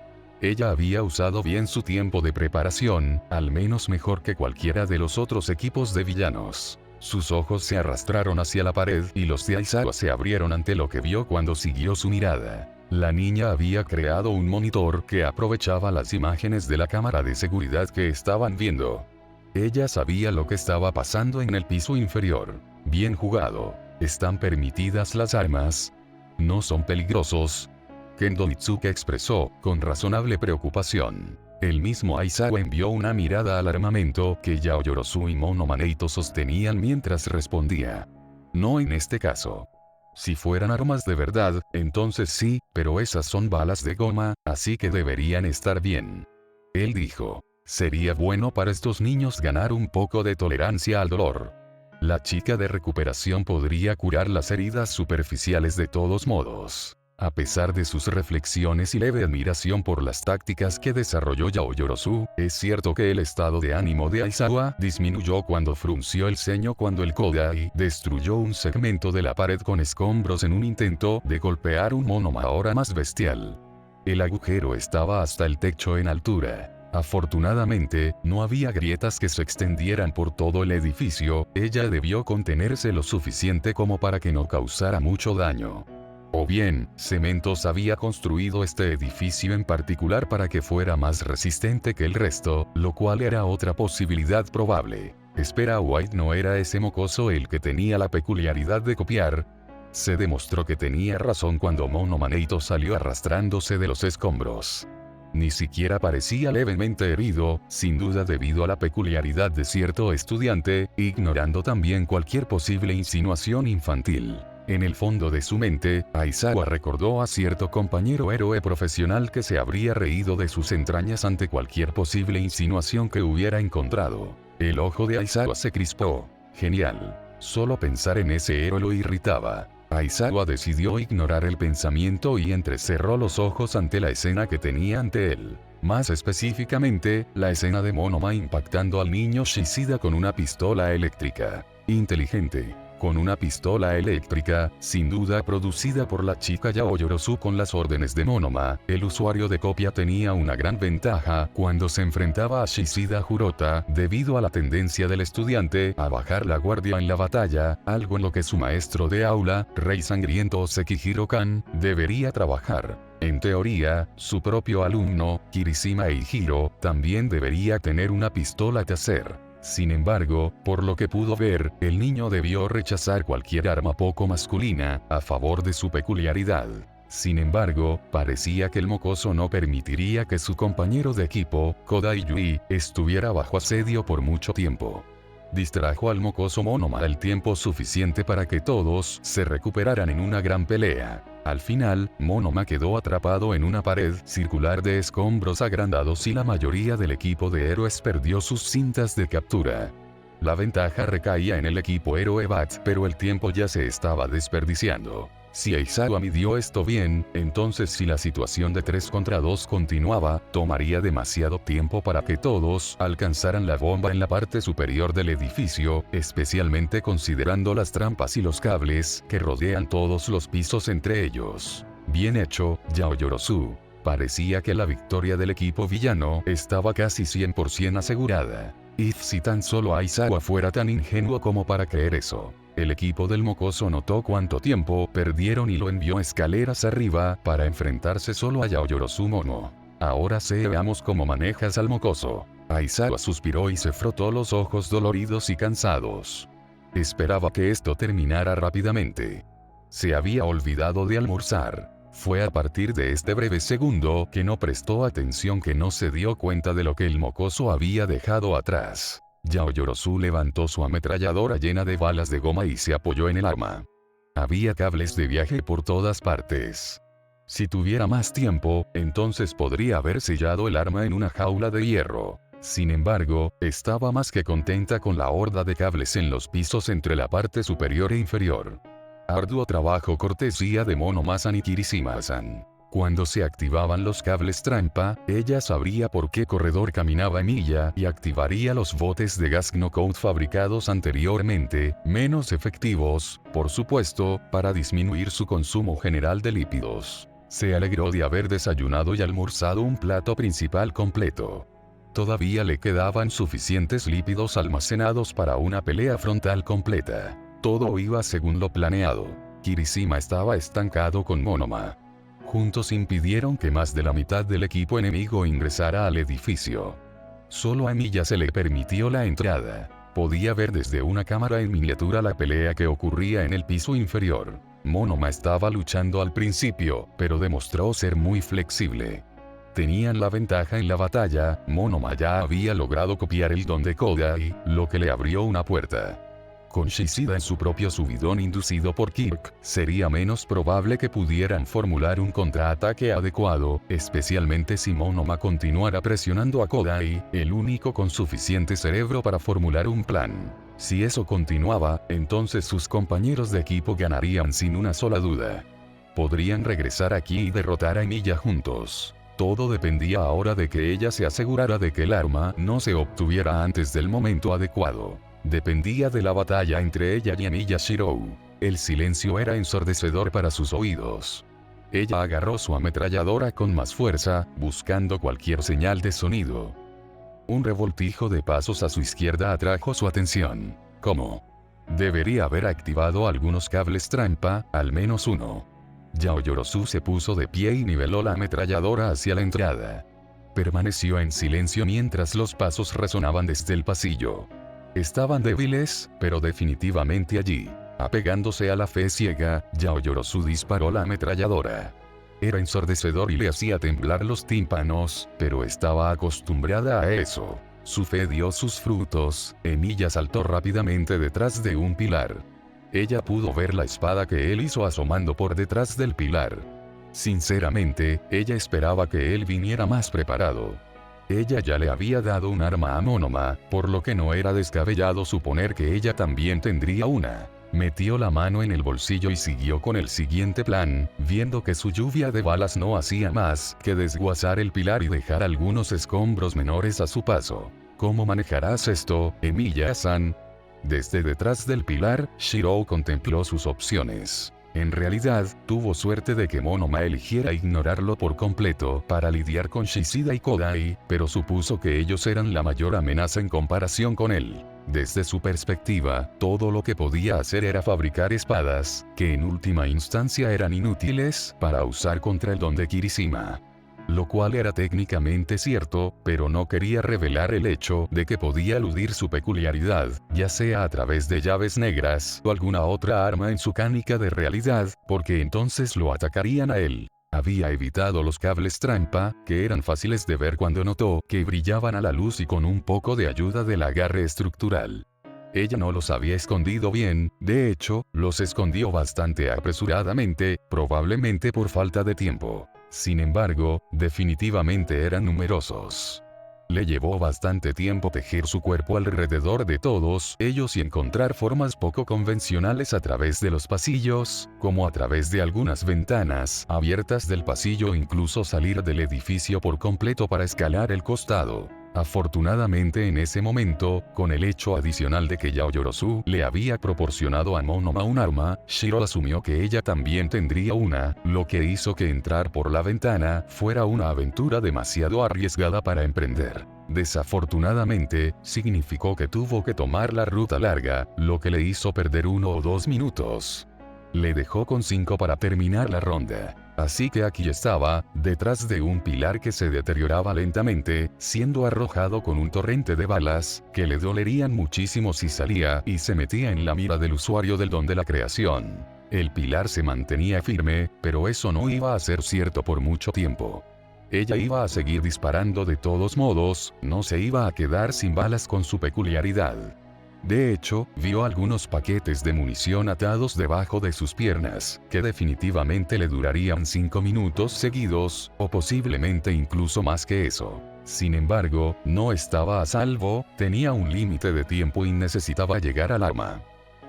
Ella había usado bien su tiempo de preparación, al menos mejor que cualquiera de los otros equipos de villanos. Sus ojos se arrastraron hacia la pared y los de Aizawa se abrieron ante lo que vio cuando siguió su mirada. La niña había creado un monitor que aprovechaba las imágenes de la cámara de seguridad que estaban viendo. Ella sabía lo que estaba pasando en el piso inferior. Bien jugado. ¿Están permitidas las armas? ¿No son peligrosos? Kendo Mitsuke expresó, con razonable preocupación. El mismo Aizawa envió una mirada al armamento que Yaoyorozu y Monoma Neito sostenían mientras respondía. No en este caso. Si fueran armas de verdad, entonces sí, pero esas son balas de goma, así que deberían estar bien. Él dijo. Sería bueno para estos niños ganar un poco de tolerancia al dolor. La chica de recuperación podría curar las heridas superficiales de todos modos. A pesar de sus reflexiones y leve admiración por las tácticas que desarrolló Yaoyorozu, es cierto que el estado de ánimo de Aizawa disminuyó cuando frunció el ceño cuando el Kodai destruyó un segmento de la pared con escombros en un intento de golpear un Monoma ahora más bestial. El agujero estaba hasta el techo en altura. Afortunadamente, no había grietas que se extendieran por todo el edificio. Ella debió contenerse lo suficiente como para que no causara mucho daño. O bien, Cementos había construido este edificio en particular para que fuera más resistente que el resto, lo cual era otra posibilidad probable. Espera, White no era ese mocoso el que tenía la peculiaridad de copiar. Se demostró que tenía razón cuando Monoma Neito salió arrastrándose de los escombros. Ni siquiera parecía levemente herido, sin duda debido a la peculiaridad de cierto estudiante, ignorando también cualquier posible insinuación infantil. En el fondo de su mente, Aizawa recordó a cierto compañero héroe profesional que se habría reído de sus entrañas ante cualquier posible insinuación que hubiera encontrado. El ojo de Aizawa se crispó. Genial. Solo pensar en ese héroe lo irritaba. Aizawa decidió ignorar el pensamiento y entrecerró los ojos ante la escena que tenía ante él. Más específicamente, la escena de Monoma impactando al niño Shishida con una pistola eléctrica. Inteligente. Con una pistola eléctrica, sin duda producida por la chica Yaoyorozu con las órdenes de Monoma, el usuario de copia tenía una gran ventaja cuando se enfrentaba a Shishida Jurota, debido a la tendencia del estudiante a bajar la guardia en la batalla, algo en lo que su maestro de aula, Rey Sangriento Sekihiro-kan, debería trabajar. En teoría, su propio alumno, Kirishima Eihiro, también debería tener una pistola taser. Sin embargo, por lo que pudo ver, el niño debió rechazar cualquier arma poco masculina, a favor de su peculiaridad. Sin embargo, parecía que el mocoso no permitiría que su compañero de equipo, Kodai Yui, estuviera bajo asedio por mucho tiempo. Distrajo al mocoso Monoma el tiempo suficiente para que todos se recuperaran en una gran pelea. Al final, Monoma quedó atrapado en una pared circular de escombros agrandados y la mayoría del equipo de héroes perdió sus cintas de captura. La ventaja recaía en el equipo héroe Bat, pero el tiempo ya se estaba desperdiciando. Si Aizawa midió esto bien, entonces si la situación de 3 contra 2 continuaba, tomaría demasiado tiempo para que todos alcanzaran la bomba en la parte superior del edificio, especialmente considerando las trampas y los cables que rodean todos los pisos entre ellos. Bien hecho, Yaoyorozu. Parecía que la victoria del equipo villano estaba casi 100% asegurada. Y si tan solo Aizawa fuera tan ingenuo como para creer eso. El equipo del mocoso notó cuánto tiempo perdieron y lo envió escaleras arriba para enfrentarse solo a Yaoyorozu Mono. Ahora veamos cómo manejas al mocoso. Aizawa suspiró y se frotó los ojos doloridos y cansados. Esperaba que esto terminara rápidamente. Se había olvidado de almorzar. Fue a partir de este breve segundo que no prestó atención que no se dio cuenta de lo que el mocoso había dejado atrás. Yaoyorozu levantó su ametralladora llena de balas de goma y se apoyó en el arma. Había cables de viaje por todas partes. Si tuviera más tiempo, entonces podría haber sellado el arma en una jaula de hierro. Sin embargo, estaba más que contenta con la horda de cables en los pisos entre la parte superior e inferior. Arduo trabajo cortesía de Monoma-san y Kirishima-san. Cuando se activaban los cables trampa, ella sabría por qué corredor caminaba Emilia y activaría los botes de gas knockout fabricados anteriormente, menos efectivos, por supuesto, para disminuir su consumo general de lípidos. Se alegró de haber desayunado y almorzado un plato principal completo. Todavía le quedaban suficientes lípidos almacenados para una pelea frontal completa. Todo iba según lo planeado. Kirishima estaba estancado con Monoma. Juntos impidieron que más de la mitad del equipo enemigo ingresara al edificio. Solo a Emilia se le permitió la entrada. Podía ver desde una cámara en miniatura la pelea que ocurría en el piso inferior. Monoma estaba luchando al principio, pero demostró ser muy flexible. Tenían la ventaja en la batalla, Monoma ya había logrado copiar el don de Kodai, lo que le abrió una puerta. Con Shishida en su propio subidón inducido por Kirk, sería menos probable que pudieran formular un contraataque adecuado, especialmente si Monoma continuara presionando a Kodai, el único con suficiente cerebro para formular un plan. Si eso continuaba, entonces sus compañeros de equipo ganarían sin una sola duda. Podrían regresar aquí y derrotar a Emilia juntos. Todo dependía ahora de que ella se asegurara de que el arma no se obtuviera antes del momento adecuado. Dependía de la batalla entre ella y Emilia Shirou. El silencio era ensordecedor para sus oídos. Ella agarró su ametralladora con más fuerza, buscando cualquier señal de sonido. Un revoltijo de pasos a su izquierda atrajo su atención. ¿Cómo? Debería haber activado algunos cables trampa, al menos uno. Yaoyorozu se puso de pie y niveló la ametralladora hacia la entrada. Permaneció en silencio mientras los pasos resonaban desde el pasillo. Estaban débiles, pero definitivamente allí. Apegándose a la fe ciega, Yaoyorozu disparó la ametralladora. Era ensordecedor y le hacía temblar los tímpanos, pero estaba acostumbrada a eso. Su fe dio sus frutos. Emilia saltó rápidamente detrás de un pilar. Ella pudo ver la espada que él hizo asomando por detrás del pilar. Sinceramente, ella esperaba que él viniera más preparado. Ella ya le había dado un arma a Monoma, por lo que no era descabellado suponer que ella también tendría una. Metió la mano en el bolsillo y siguió con el siguiente plan, viendo que su lluvia de balas no hacía más que desguazar el pilar y dejar algunos escombros menores a su paso. ¿Cómo manejarás esto, Emilia-san? Desde detrás del pilar, Shirou contempló sus opciones. En realidad, tuvo suerte de que Monoma eligiera ignorarlo por completo para lidiar con Shishida y Kodai, pero supuso que ellos eran la mayor amenaza en comparación con él. Desde su perspectiva, todo lo que podía hacer era fabricar espadas, que en última instancia eran inútiles para usar contra el don de Kirishima. lo cual era técnicamente cierto, pero no quería revelar el hecho de que podía eludir su peculiaridad, ya sea a través de llaves negras o alguna otra arma en su cánica de realidad, porque entonces lo atacarían a él. Había evitado los cables trampa, que eran fáciles de ver cuando notó que brillaban a la luz y con un poco de ayuda del agarre estructural. Ella no los había escondido bien, de hecho, los escondió bastante apresuradamente, probablemente por falta de tiempo. Sin embargo, definitivamente eran numerosos. Le llevó bastante tiempo tejer su cuerpo alrededor de todos ellos y encontrar formas poco convencionales a través de los pasillos, como a través de algunas ventanas abiertas del pasillo o incluso salir del edificio por completo para escalar el costado. Afortunadamente en ese momento, con el hecho adicional de que Yaoyorozu le había proporcionado a Monoma un arma, Shiro asumió que ella también tendría una, lo que hizo que entrar por la ventana fuera una aventura demasiado arriesgada para emprender. Desafortunadamente, significó que tuvo que tomar la ruta larga, lo que le hizo perder 1 o 2 minutos. Le dejó con 5 para terminar la ronda. Así que aquí estaba, detrás de un pilar que se deterioraba lentamente, siendo arrojado con un torrente de balas, que le dolerían muchísimo si salía y se metía en la mira del usuario del don de la creación. El pilar se mantenía firme, pero eso no iba a ser cierto por mucho tiempo. Ella iba a seguir disparando de todos modos, no se iba a quedar sin balas con su peculiaridad. De hecho, vio algunos paquetes de munición atados debajo de sus piernas, que definitivamente le durarían 5 minutos seguidos, o posiblemente incluso más que eso. Sin embargo, no estaba a salvo, tenía un límite de tiempo y necesitaba llegar al arma.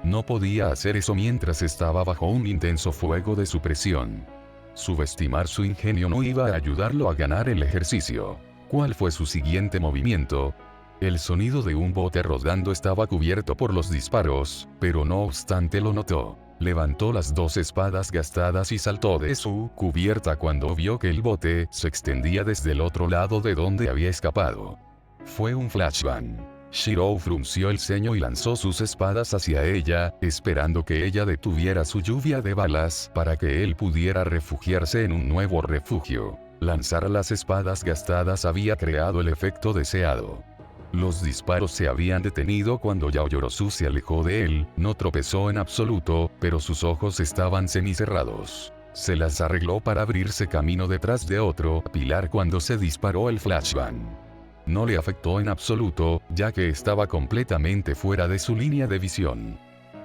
No podía hacer eso mientras estaba bajo un intenso fuego de supresión. Subestimar su ingenio no iba a ayudarlo a ganar el ejercicio. ¿Cuál fue su siguiente movimiento? El sonido de un bote rodando estaba cubierto por los disparos, pero no obstante lo notó. Levantó las 2 espadas gastadas y saltó de su cubierta cuando vio que el bote se extendía desde el otro lado de donde había escapado. Fue un flashbang. Shiro frunció el ceño y lanzó sus espadas hacia ella, esperando que ella detuviera su lluvia de balas para que él pudiera refugiarse en un nuevo refugio. Lanzar las espadas gastadas había creado el efecto deseado. Los disparos se habían detenido cuando Yaoyorozu se alejó de él, no tropezó en absoluto, pero sus ojos estaban semicerrados. Se las arregló para abrirse camino detrás de otro pilar cuando se disparó el flashbang. No le afectó en absoluto, ya que estaba completamente fuera de su línea de visión.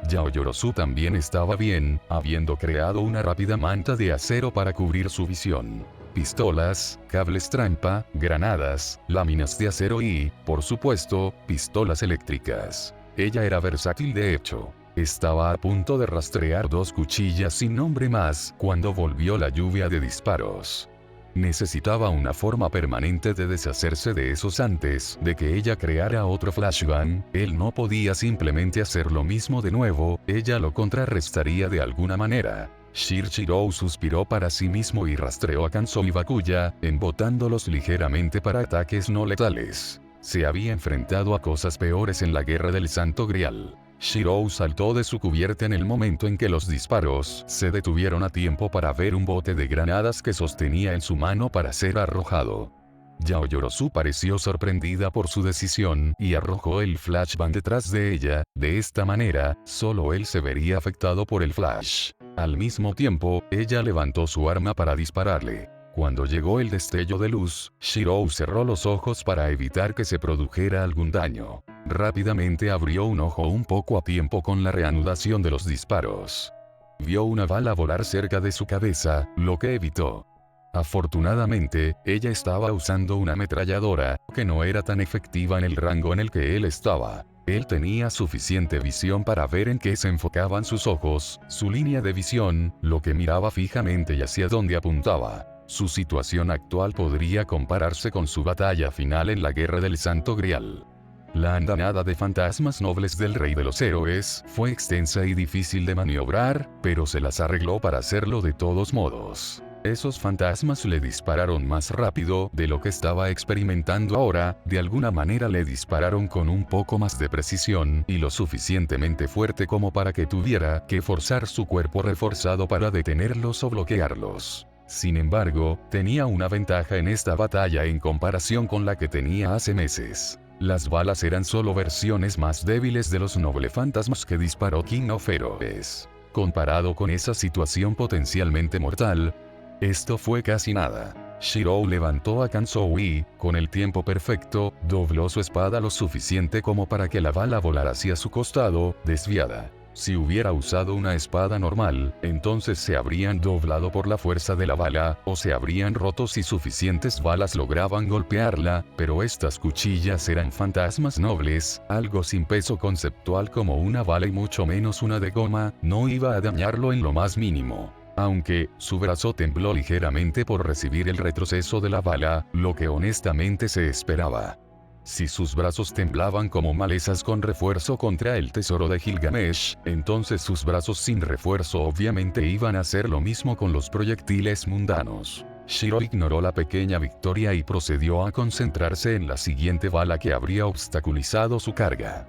Yaoyorozu también estaba bien, habiendo creado una rápida manta de acero para cubrir su visión. Pistolas, cables trampa, granadas, láminas de acero y, por supuesto, pistolas eléctricas. Ella era versátil de hecho. Estaba a punto de rastrear 2 cuchillas sin nombre más cuando volvió la lluvia de disparos. Necesitaba una forma permanente de deshacerse de esos antes de que ella creara otro flashbang. Él no podía simplemente hacer lo mismo de nuevo, ella lo contrarrestaría de alguna manera. Shiro suspiró para sí mismo y rastreó a Kanzo y Bakuya, embotándolos ligeramente para ataques no letales. Se había enfrentado a cosas peores en la Guerra del Santo Grial. Shiro saltó de su cubierta en el momento en que los disparos se detuvieron a tiempo para ver un bote de granadas que sostenía en su mano para ser arrojado. Yaoyorozu pareció sorprendida por su decisión y arrojó el flashbang detrás de ella. De esta manera, solo él se vería afectado por el flash. Al mismo tiempo, ella levantó su arma para dispararle. Cuando llegó el destello de luz, Shiro cerró los ojos para evitar que se produjera algún daño. Rápidamente abrió un ojo un poco a tiempo con la reanudación de los disparos. Vio una bala volar cerca de su cabeza, lo que evitó. Afortunadamente, ella estaba usando una ametralladora, que no era tan efectiva en el rango en el que él estaba. Él tenía suficiente visión para ver en qué se enfocaban sus ojos, su línea de visión, lo que miraba fijamente y hacia dónde apuntaba. Su situación actual podría compararse con su batalla final en la Guerra del Santo Grial. La andanada de fantasmas nobles del Rey de los Héroes fue extensa y difícil de maniobrar, pero se las arregló para hacerlo de todos modos. Esos fantasmas le dispararon más rápido de lo que estaba experimentando ahora, de alguna manera le dispararon con un poco más de precisión y lo suficientemente fuerte como para que tuviera que forzar su cuerpo reforzado para detenerlos o bloquearlos. Sin embargo, tenía una ventaja en esta batalla en comparación con la que tenía hace meses. Las balas eran solo versiones más débiles de los noble fantasmas que disparó King of Heroes. Comparado con esa situación potencialmente mortal, esto fue casi nada. Shirou levantó a Kansou y, con el tiempo perfecto, dobló su espada lo suficiente como para que la bala volara hacia su costado, desviada. Si hubiera usado una espada normal, entonces se habrían doblado por la fuerza de la bala, o se habrían roto si suficientes balas lograban golpearla, pero estas cuchillas eran fantasmas nobles, algo sin peso conceptual como una bala y mucho menos una de goma, no iba a dañarlo en lo más mínimo. Aunque, su brazo tembló ligeramente por recibir el retroceso de la bala, lo que honestamente se esperaba. Si sus brazos temblaban como malezas con refuerzo contra el tesoro de Gilgamesh, entonces sus brazos sin refuerzo obviamente iban a hacer lo mismo con los proyectiles mundanos. Shirou ignoró la pequeña victoria y procedió a concentrarse en la siguiente bala que habría obstaculizado su carga.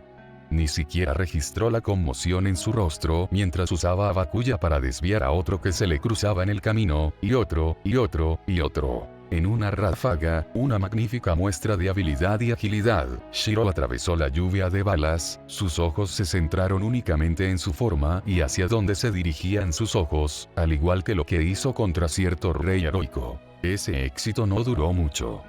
Ni siquiera registró la conmoción en su rostro mientras usaba a Bakuya para desviar a otro que se le cruzaba en el camino, y otro, y otro, y otro. En una ráfaga, una magnífica muestra de habilidad y agilidad, Shirou atravesó la lluvia de balas, sus ojos se centraron únicamente en su forma y hacia dónde se dirigían sus ojos, al igual que lo que hizo contra cierto rey heroico. Ese éxito no duró mucho.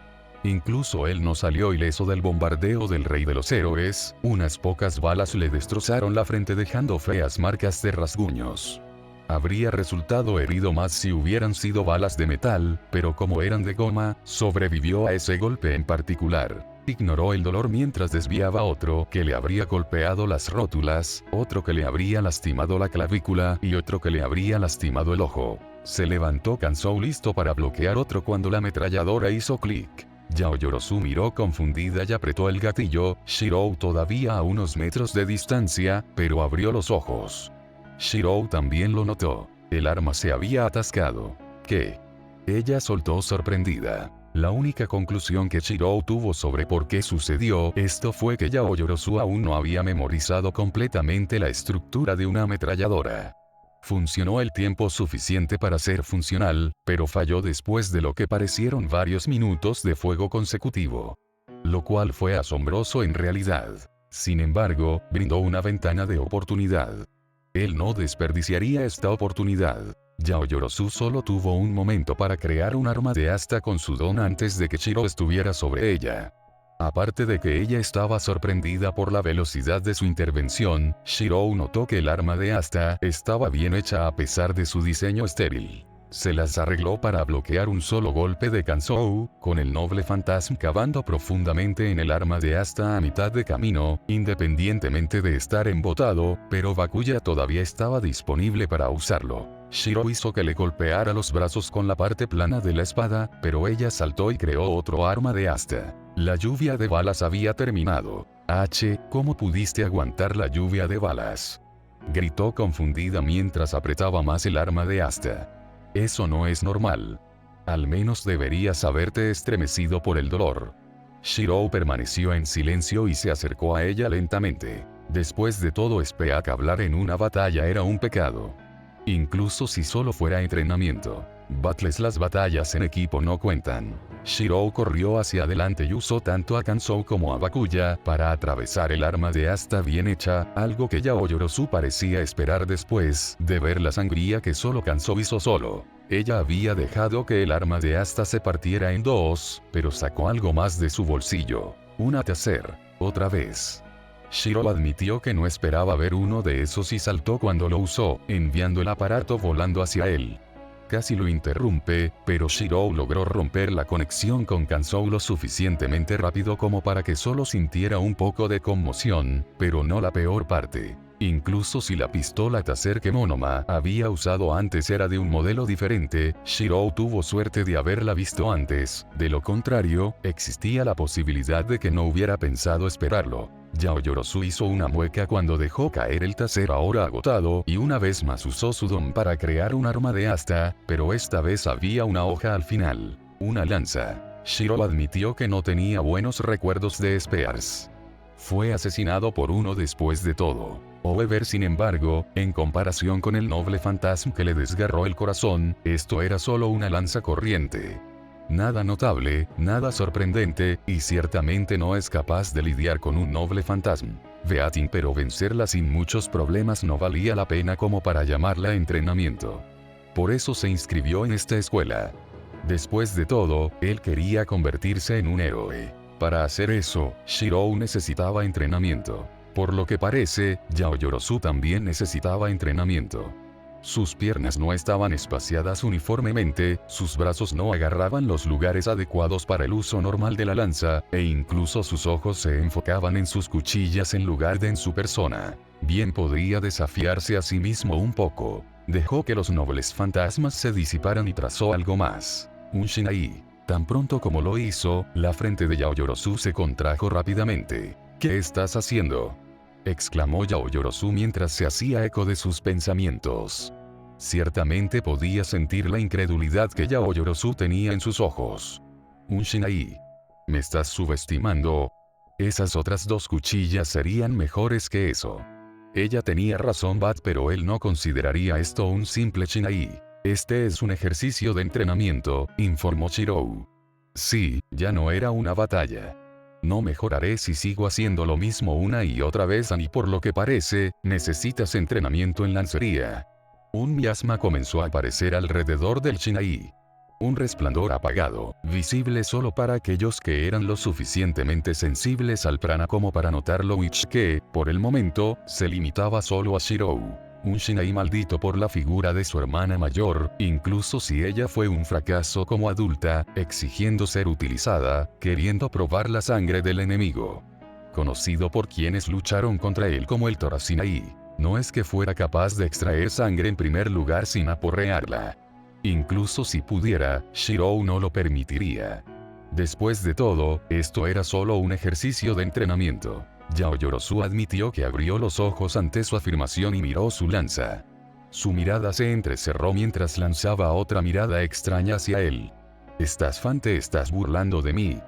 Incluso él no salió ileso del bombardeo del rey de los héroes, unas pocas balas le destrozaron la frente dejando feas marcas de rasguños. Habría resultado herido más si hubieran sido balas de metal, pero como eran de goma, sobrevivió a ese golpe en particular. Ignoró el dolor mientras desviaba otro que le habría golpeado las rótulas, otro que le habría lastimado la clavícula y otro que le habría lastimado el ojo. Se levantó Kansou listo para bloquear otro cuando la ametralladora hizo clic. Yaoyorozu miró confundida y apretó el gatillo, Shirou todavía a unos metros de distancia, pero abrió los ojos. Shirou también lo notó. El arma se había atascado. ¿Qué? Ella soltó sorprendida. La única conclusión que Shirou tuvo sobre por qué sucedió esto fue que Yaoyorozu aún no había memorizado completamente la estructura de una ametralladora. Funcionó el tiempo suficiente para ser funcional, pero falló después de lo que parecieron varios minutos de fuego consecutivo. Lo cual fue asombroso en realidad. Sin embargo, brindó una ventana de oportunidad. Él no desperdiciaría esta oportunidad. Yaoyorozu solo tuvo un momento para crear un arma de asta con su don antes de que Shirou estuviera sobre ella. Aparte de que ella estaba sorprendida por la velocidad de su intervención, Shirou notó que el arma de asta estaba bien hecha a pesar de su diseño estéril. Se las arregló para bloquear un solo golpe de Kansou, con el noble fantasma cavando profundamente en el arma de asta a mitad de camino, independientemente de estar embotado, pero Bakuya todavía estaba disponible para usarlo. Shirou hizo que le golpeara los brazos con la parte plana de la espada, pero ella saltó y creó otro arma de asta. La lluvia de balas había terminado. ¿Cómo pudiste aguantar la lluvia de balas?, gritó confundida mientras apretaba más el arma de asta. Eso no es normal. Al menos deberías haberte estremecido por el dolor. Shirou permaneció en silencio y se acercó a ella lentamente. Después de todo, Speak hablar en una batalla era un pecado. Incluso si solo fuera entrenamiento. Las batallas en equipo no cuentan. Shirou corrió hacia adelante y usó tanto a Kansou como a Bakuya para atravesar el arma de asta bien hecha, algo que Yaoyorozu parecía esperar después de ver la sangría que solo Kansou hizo solo. Ella había dejado que el arma de asta se partiera en dos, pero sacó algo más de su bolsillo. Una taser. Otra vez. Shirou admitió que no esperaba ver uno de esos y saltó cuando lo usó, enviando el aparato volando hacia él. Casi lo interrumpe, pero Shirou logró romper la conexión con Kansou lo suficientemente rápido como para que solo sintiera un poco de conmoción, pero no la peor parte. Incluso si la pistola taser que Monoma había usado antes era de un modelo diferente, Shirou tuvo suerte de haberla visto antes, de lo contrario, existía la posibilidad de que no hubiera pensado esperarlo. Yaoyorozu hizo una mueca cuando dejó caer el taser ahora agotado y una vez más usó su don para crear un arma de asta, pero esta vez había una hoja al final. Una lanza. Shirou admitió que no tenía buenos recuerdos de Spears. Fue asesinado por uno después de todo. However, sin embargo, en comparación con el noble fantasma que le desgarró el corazón, esto era solo una lanza corriente. Nada notable, nada sorprendente, y ciertamente no es capaz de lidiar con un noble fantasma. Beatin, pero vencerla sin muchos problemas no valía la pena como para llamarla entrenamiento. Por eso se inscribió en esta escuela. Después de todo, él quería convertirse en un héroe. Para hacer eso, Shirou necesitaba entrenamiento. Por lo que parece, Yaoyorozu también necesitaba entrenamiento. Sus piernas no estaban espaciadas uniformemente, sus brazos no agarraban los lugares adecuados para el uso normal de la lanza, e incluso sus ojos se enfocaban en sus cuchillas en lugar de en su persona. Bien podría desafiarse a sí mismo un poco. Dejó que los nobles fantasmas se disiparan y trazó algo más. Un Shinai. Tan pronto como lo hizo, la frente de Yaoyorozu se contrajo rápidamente. ¿Qué estás haciendo?, exclamó Yaoyorozu mientras se hacía eco de sus pensamientos. Ciertamente podía sentir la incredulidad que Yaoyorozu tenía en sus ojos. Un Shinai. ¿Me estás subestimando? Esas otras 2 cuchillas serían mejores que eso. Ella tenía razón, Bat, pero él no consideraría esto un simple Shinai. Este es un ejercicio de entrenamiento, informó Shirou. Sí, ya no era una batalla. No mejoraré si sigo haciendo lo mismo una y otra vez, y por lo que parece, necesitas entrenamiento en lancería. Un miasma comenzó a aparecer alrededor del Shinai. Un resplandor apagado, visible solo para aquellos que eran lo suficientemente sensibles al prana como para notarlo, y que, por el momento, se limitaba solo a Shirou. Un Shinai maldito por la figura de su hermana mayor, incluso si ella fue un fracaso como adulta, exigiendo ser utilizada, queriendo probar la sangre del enemigo. Conocido por quienes lucharon contra él como el Torazinai. No es que fuera capaz de extraer sangre en primer lugar sin aporrearla. Incluso si pudiera, Shirou no lo permitiría. Después de todo, esto era solo un ejercicio de entrenamiento. Yaoyorozu admitió que abrió los ojos ante su afirmación y miró su lanza. Su mirada se entrecerró mientras lanzaba otra mirada extraña hacia él. Te estás burlando de mí.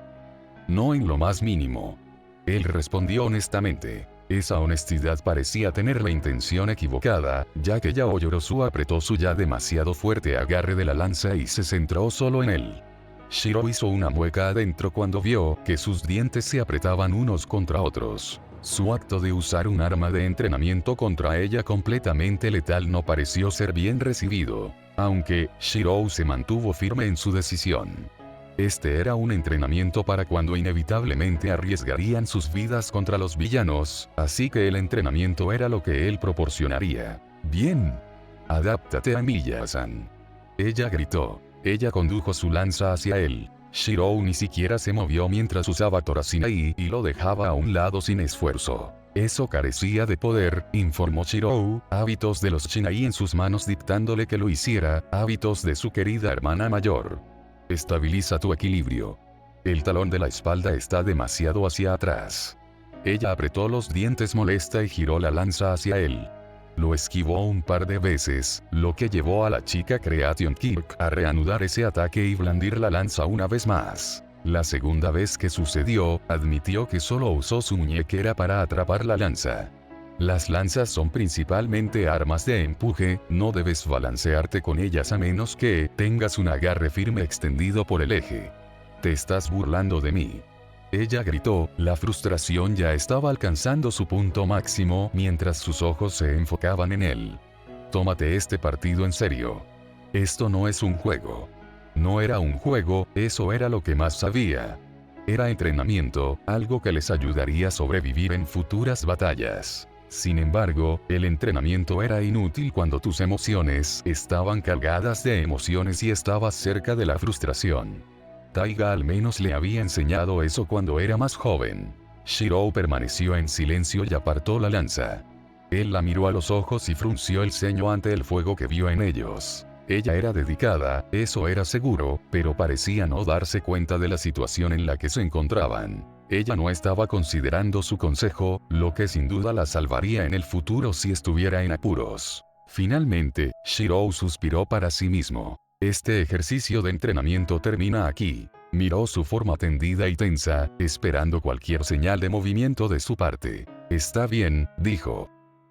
No en lo más mínimo. Él respondió honestamente. Esa honestidad parecía tener la intención equivocada, ya que Yaoyorozu apretó su ya demasiado fuerte agarre de la lanza y se centró solo en él. Shirou hizo una mueca adentro cuando vio que sus dientes se apretaban unos contra otros. Su acto de usar un arma de entrenamiento contra ella completamente letal no pareció ser bien recibido, aunque Shirou se mantuvo firme en su decisión. Este era un entrenamiento para cuando inevitablemente arriesgarían sus vidas contra los villanos, así que el entrenamiento era lo que él proporcionaría. Bien. Adáptate a Miya-san. Ella gritó. Ella condujo su lanza hacia él. Shirou ni siquiera se movió mientras usaba Torazinai y lo dejaba a un lado sin esfuerzo. Eso carecía de poder, informó Shirou, hábitos de los Shinai en sus manos dictándole que lo hiciera, hábitos de su querida hermana mayor. Estabiliza tu equilibrio. El talón de la espalda está demasiado hacia atrás. Ella apretó los dientes molesta y giró la lanza hacia él. Lo esquivó un par de veces, lo que llevó a la chica Creation Kirk a reanudar ese ataque y blandir la lanza una vez más. La segunda vez que sucedió, admitió que solo usó su muñequera para atrapar la lanza. Las lanzas son principalmente armas de empuje, no debes balancearte con ellas a menos que tengas un agarre firme extendido por el eje. Te estás burlando de mí. Ella gritó, la frustración ya estaba alcanzando su punto máximo mientras sus ojos se enfocaban en él. Tómate este partido en serio. Esto no es un juego. No era un juego, eso era lo que más sabía. Era entrenamiento, algo que les ayudaría a sobrevivir en futuras batallas. Sin embargo, el entrenamiento era inútil cuando tus emociones estaban cargadas de emociones y estabas cerca de la frustración. Taiga al menos le había enseñado eso cuando era más joven. Shirou permaneció en silencio y apartó la lanza. Él la miró a los ojos y frunció el ceño ante el fuego que vio en ellos. Ella era dedicada, eso era seguro, pero parecía no darse cuenta de la situación en la que se encontraban. Ella no estaba considerando su consejo, lo que sin duda la salvaría en el futuro si estuviera en apuros. Finalmente, Shirou suspiró para sí mismo. Este ejercicio de entrenamiento termina aquí. Miró su forma tendida y tensa, esperando cualquier señal de movimiento de su parte. Está bien, dijo.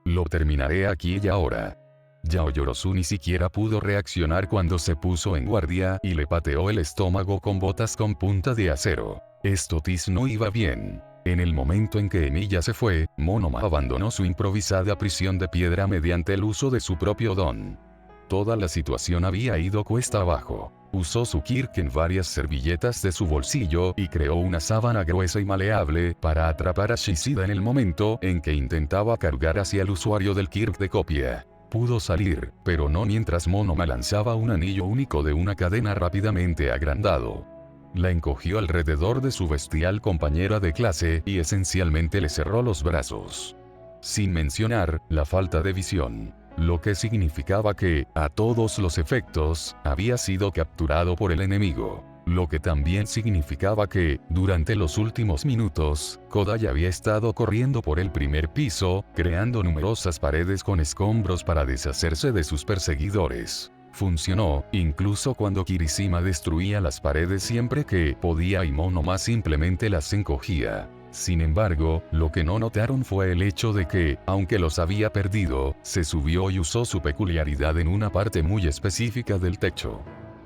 Lo terminaré aquí y ahora. Yaoyorozu ni siquiera pudo reaccionar cuando se puso en guardia y le pateó el estómago con botas con punta de acero. Esto no iba bien. En el momento en que Emilia se fue, Monoma abandonó su improvisada prisión de piedra mediante el uso de su propio don. Toda la situación había ido cuesta abajo. Usó su Kirk en varias servilletas de su bolsillo y creó una sábana gruesa y maleable para atrapar a Shishida en el momento en que intentaba cargar hacia el usuario del Kirk de copia. Pudo salir, pero no mientras Monoma lanzaba un anillo único de una cadena rápidamente agrandado. La encogió alrededor de su bestial compañera de clase y esencialmente le cerró los brazos. Sin mencionar la falta de visión. Lo que significaba que, a todos los efectos, había sido capturado por el enemigo. Lo que también significaba que, durante los últimos minutos, Kodai había estado corriendo por el primer piso, creando numerosas paredes con escombros para deshacerse de sus perseguidores. Funcionó, incluso cuando Kirishima destruía las paredes siempre que podía y Monoma simplemente las encogía. Sin embargo, lo que no notaron fue el hecho de que, aunque los había perdido, se subió y usó su peculiaridad en una parte muy específica del techo.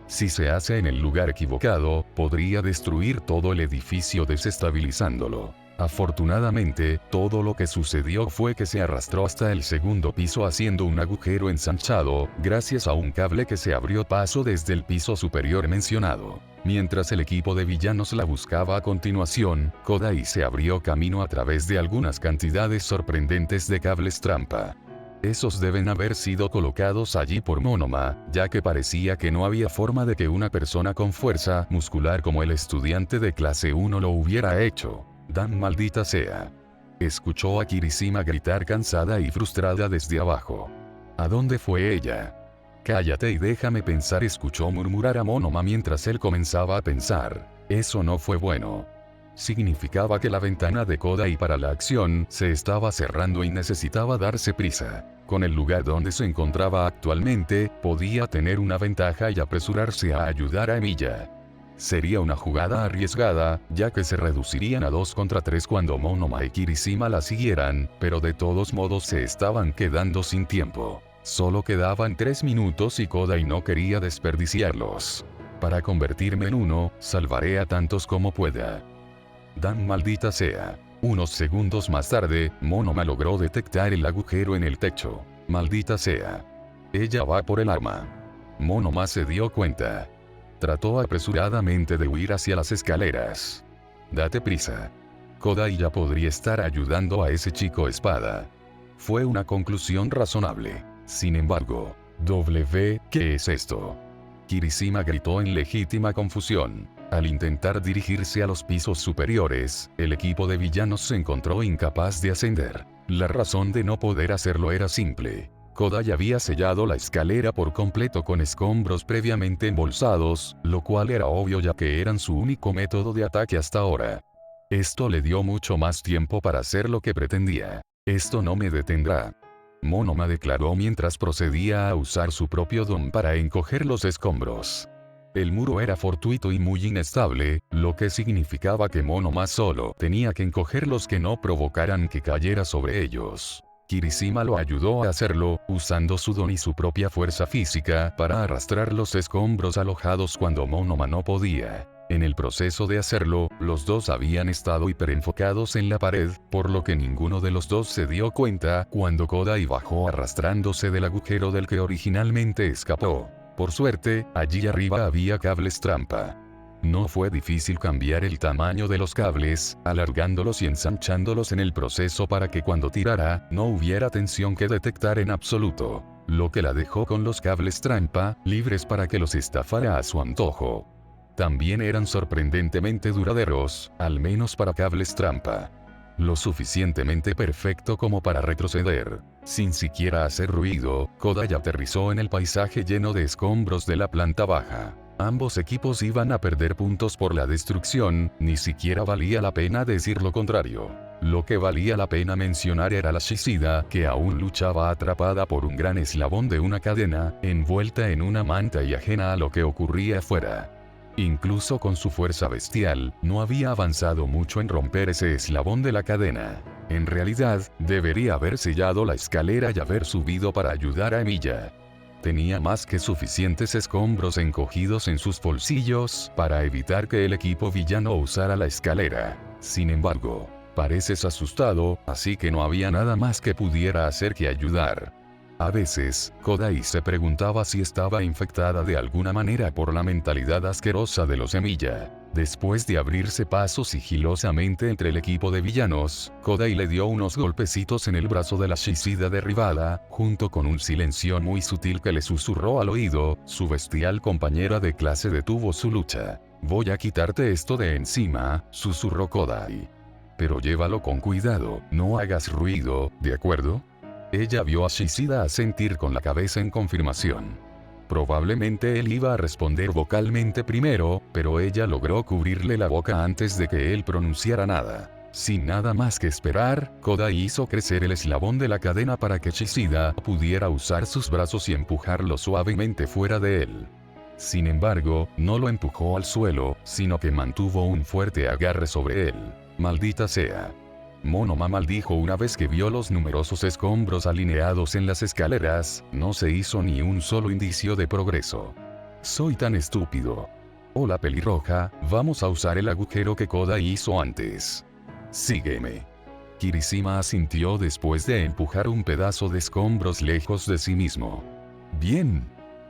Si se hace en el lugar equivocado, podría destruir todo el edificio desestabilizándolo. Afortunadamente, todo lo que sucedió fue que se arrastró hasta el segundo piso haciendo un agujero ensanchado, gracias a un cable que se abrió paso desde el piso superior mencionado. Mientras el equipo de villanos la buscaba a continuación, Kodai se abrió camino a través de algunas cantidades sorprendentes de cables trampa. Esos deben haber sido colocados allí por Monoma, ya que parecía que no había forma de que una persona con fuerza muscular como el estudiante de clase 1 lo hubiera hecho. Dan maldita sea. Escuchó a Kirishima gritar cansada y frustrada desde abajo. ¿A dónde fue ella? Cállate y déjame pensar, escuchó murmurar a Monoma mientras él comenzaba a pensar. Eso no fue bueno. Significaba que la ventana de Kodai para la acción se estaba cerrando y necesitaba darse prisa. Con el lugar donde se encontraba actualmente, podía tener una ventaja y apresurarse a ayudar a Emilia. Sería una jugada arriesgada, ya que se reducirían a 2 contra 3 cuando Monoma y Kirishima la siguieran, pero de todos modos se estaban quedando sin tiempo. Solo quedaban 3 minutos y Kodai no quería desperdiciarlos. Para convertirme en uno, salvaré a tantos como pueda. Dan maldita sea. Unos segundos más tarde, Monoma logró detectar el agujero en el techo. Maldita sea. Ella va por el arma. Monoma se dio cuenta. Trató apresuradamente de huir hacia las escaleras. Date prisa. Kodai ya podría estar ayudando a ese chico espada. Fue una conclusión razonable. Sin embargo, ¿qué es esto? Kirishima gritó en legítima confusión. Al intentar dirigirse a los pisos superiores, el equipo de villanos se encontró incapaz de ascender. La razón de no poder hacerlo era simple. Kodai había sellado la escalera por completo con escombros previamente embolsados, lo cual era obvio ya que eran su único método de ataque hasta ahora. Esto le dio mucho más tiempo para hacer lo que pretendía. Esto no me detendrá. Monoma declaró mientras procedía a usar su propio don para encoger los escombros. El muro era fortuito y muy inestable, lo que significaba que Monoma solo tenía que encoger los que no provocaran que cayera sobre ellos. Kirishima lo ayudó a hacerlo, usando su don y su propia fuerza física para arrastrar los escombros alojados cuando Monoma no podía. En el proceso de hacerlo, los dos habían estado hiperenfocados en la pared, por lo que ninguno de los dos se dio cuenta cuando Kodai bajó arrastrándose del agujero del que originalmente escapó. Por suerte, allí arriba había cables trampa. No fue difícil cambiar el tamaño de los cables, alargándolos y ensanchándolos en el proceso para que cuando tirara, no hubiera tensión que detectar en absoluto, lo que la dejó con los cables trampa, libres para que los estafara a su antojo. También eran sorprendentemente duraderos, al menos para cables trampa. Lo suficientemente perfecto como para retroceder. Sin siquiera hacer ruido, Kodai aterrizó en el paisaje lleno de escombros de la planta baja. Ambos equipos iban a perder puntos por la destrucción, ni siquiera valía la pena decir lo contrario. Lo que valía la pena mencionar era la Shishida, que aún luchaba atrapada por un gran eslabón de una cadena, envuelta en una manta y ajena a lo que ocurría afuera. Incluso con su fuerza bestial, no había avanzado mucho en romper ese eslabón de la cadena. En realidad, debería haber sellado la escalera y haber subido para ayudar a Emilia. Tenía más que suficientes escombros encogidos en sus bolsillos para evitar que el equipo villano usara la escalera. Sin embargo, pareces asustado, así que no había nada más que pudiera hacer que ayudar. A veces, Kodai se preguntaba si estaba infectada de alguna manera por la mentalidad asquerosa de los Emilia. Después de abrirse paso sigilosamente entre el equipo de villanos, Kodai le dio unos golpecitos en el brazo de la suicida derribada, junto con un silencio muy sutil que le susurró al oído. Su bestial compañera de clase detuvo su lucha. «Voy a quitarte esto de encima», susurró Kodai. «Pero llévalo con cuidado, no hagas ruido, ¿de acuerdo?» Ella vio a Shishida asentir con la cabeza en confirmación. Probablemente él iba a responder vocalmente primero, pero ella logró cubrirle la boca antes de que él pronunciara nada. Sin nada más que esperar, Kodai hizo crecer el eslabón de la cadena para que Shishida pudiera usar sus brazos y empujarlo suavemente fuera de él. Sin embargo, no lo empujó al suelo, sino que mantuvo un fuerte agarre sobre él. «Maldita sea». Monoma maldijo una vez que vio los numerosos escombros alineados en las escaleras. No se hizo ni un solo indicio de progreso. «Soy tan estúpido». «Hola pelirroja, vamos a usar el agujero que Kodai hizo antes. Sígueme». Kirishima asintió después de empujar un pedazo de escombros lejos de sí mismo. «Bien.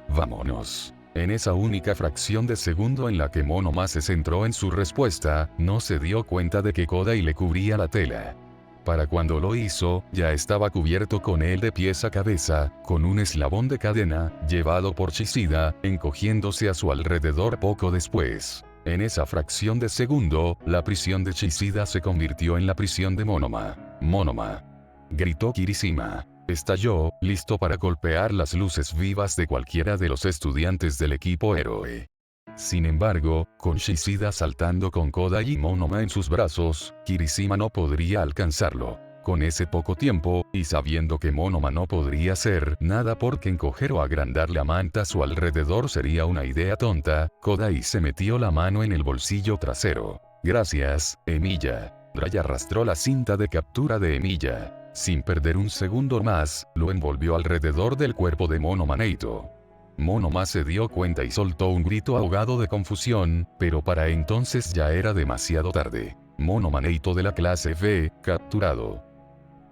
Vámonos». En esa única fracción de segundo en la que Monoma se centró en su respuesta, no se dio cuenta de que Kodai le cubría la tela. Para cuando lo hizo, ya estaba cubierto con él de pies a cabeza, con un eslabón de cadena, llevado por Shishida, encogiéndose a su alrededor poco después. En esa fracción de segundo, la prisión de Shishida se convirtió en la prisión de Monoma. «Monoma», gritó Kirishima. Estalló, listo para golpear las luces vivas de cualquiera de los estudiantes del equipo héroe. Sin embargo, con Shishida saltando con Kodai y Monoma en sus brazos, Kirishima no podría alcanzarlo. Con ese poco tiempo, y sabiendo que Monoma no podría hacer nada porque encoger o agrandar la manta a su alrededor sería una idea tonta, Kodai se metió la mano en el bolsillo trasero. «Gracias, Emilia». Ray arrastró la cinta de captura de Emilia. Sin perder un segundo más, lo envolvió alrededor del cuerpo de Monoma Neito. Monoma se dio cuenta y soltó un grito ahogado de confusión, pero para entonces ya era demasiado tarde. Monoma Neito de la clase V, capturado.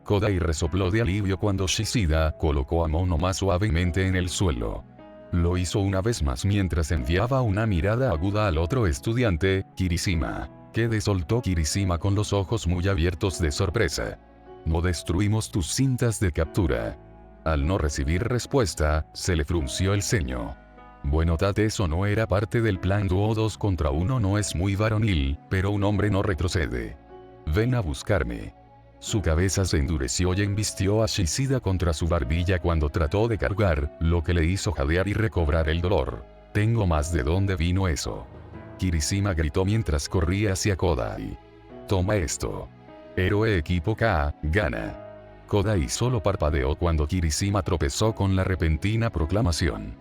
Kodai resopló de alivio cuando Shishida colocó a Monoma suavemente en el suelo. Lo hizo una vez más mientras enviaba una mirada aguda al otro estudiante, Kirishima. «¿Qué?», soltó Kirishima con los ojos muy abiertos de sorpresa. «No destruimos tus cintas de captura». Al no recibir respuesta, se le frunció el ceño. «Bueno, Tate, eso no era parte del plan. Dúo 2 contra 1 no es muy varonil, pero un hombre no retrocede. Ven a buscarme». Su cabeza se endureció y embistió a Shishida contra su barbilla cuando trató de cargar, lo que le hizo jadear y recobrar el dolor. «Tengo más de dónde vino eso». Kirishima gritó mientras corría hacia Kodai. «Toma esto». Héroe equipo K, gana. Kodai solo parpadeó cuando Kirishima tropezó con la repentina proclamación.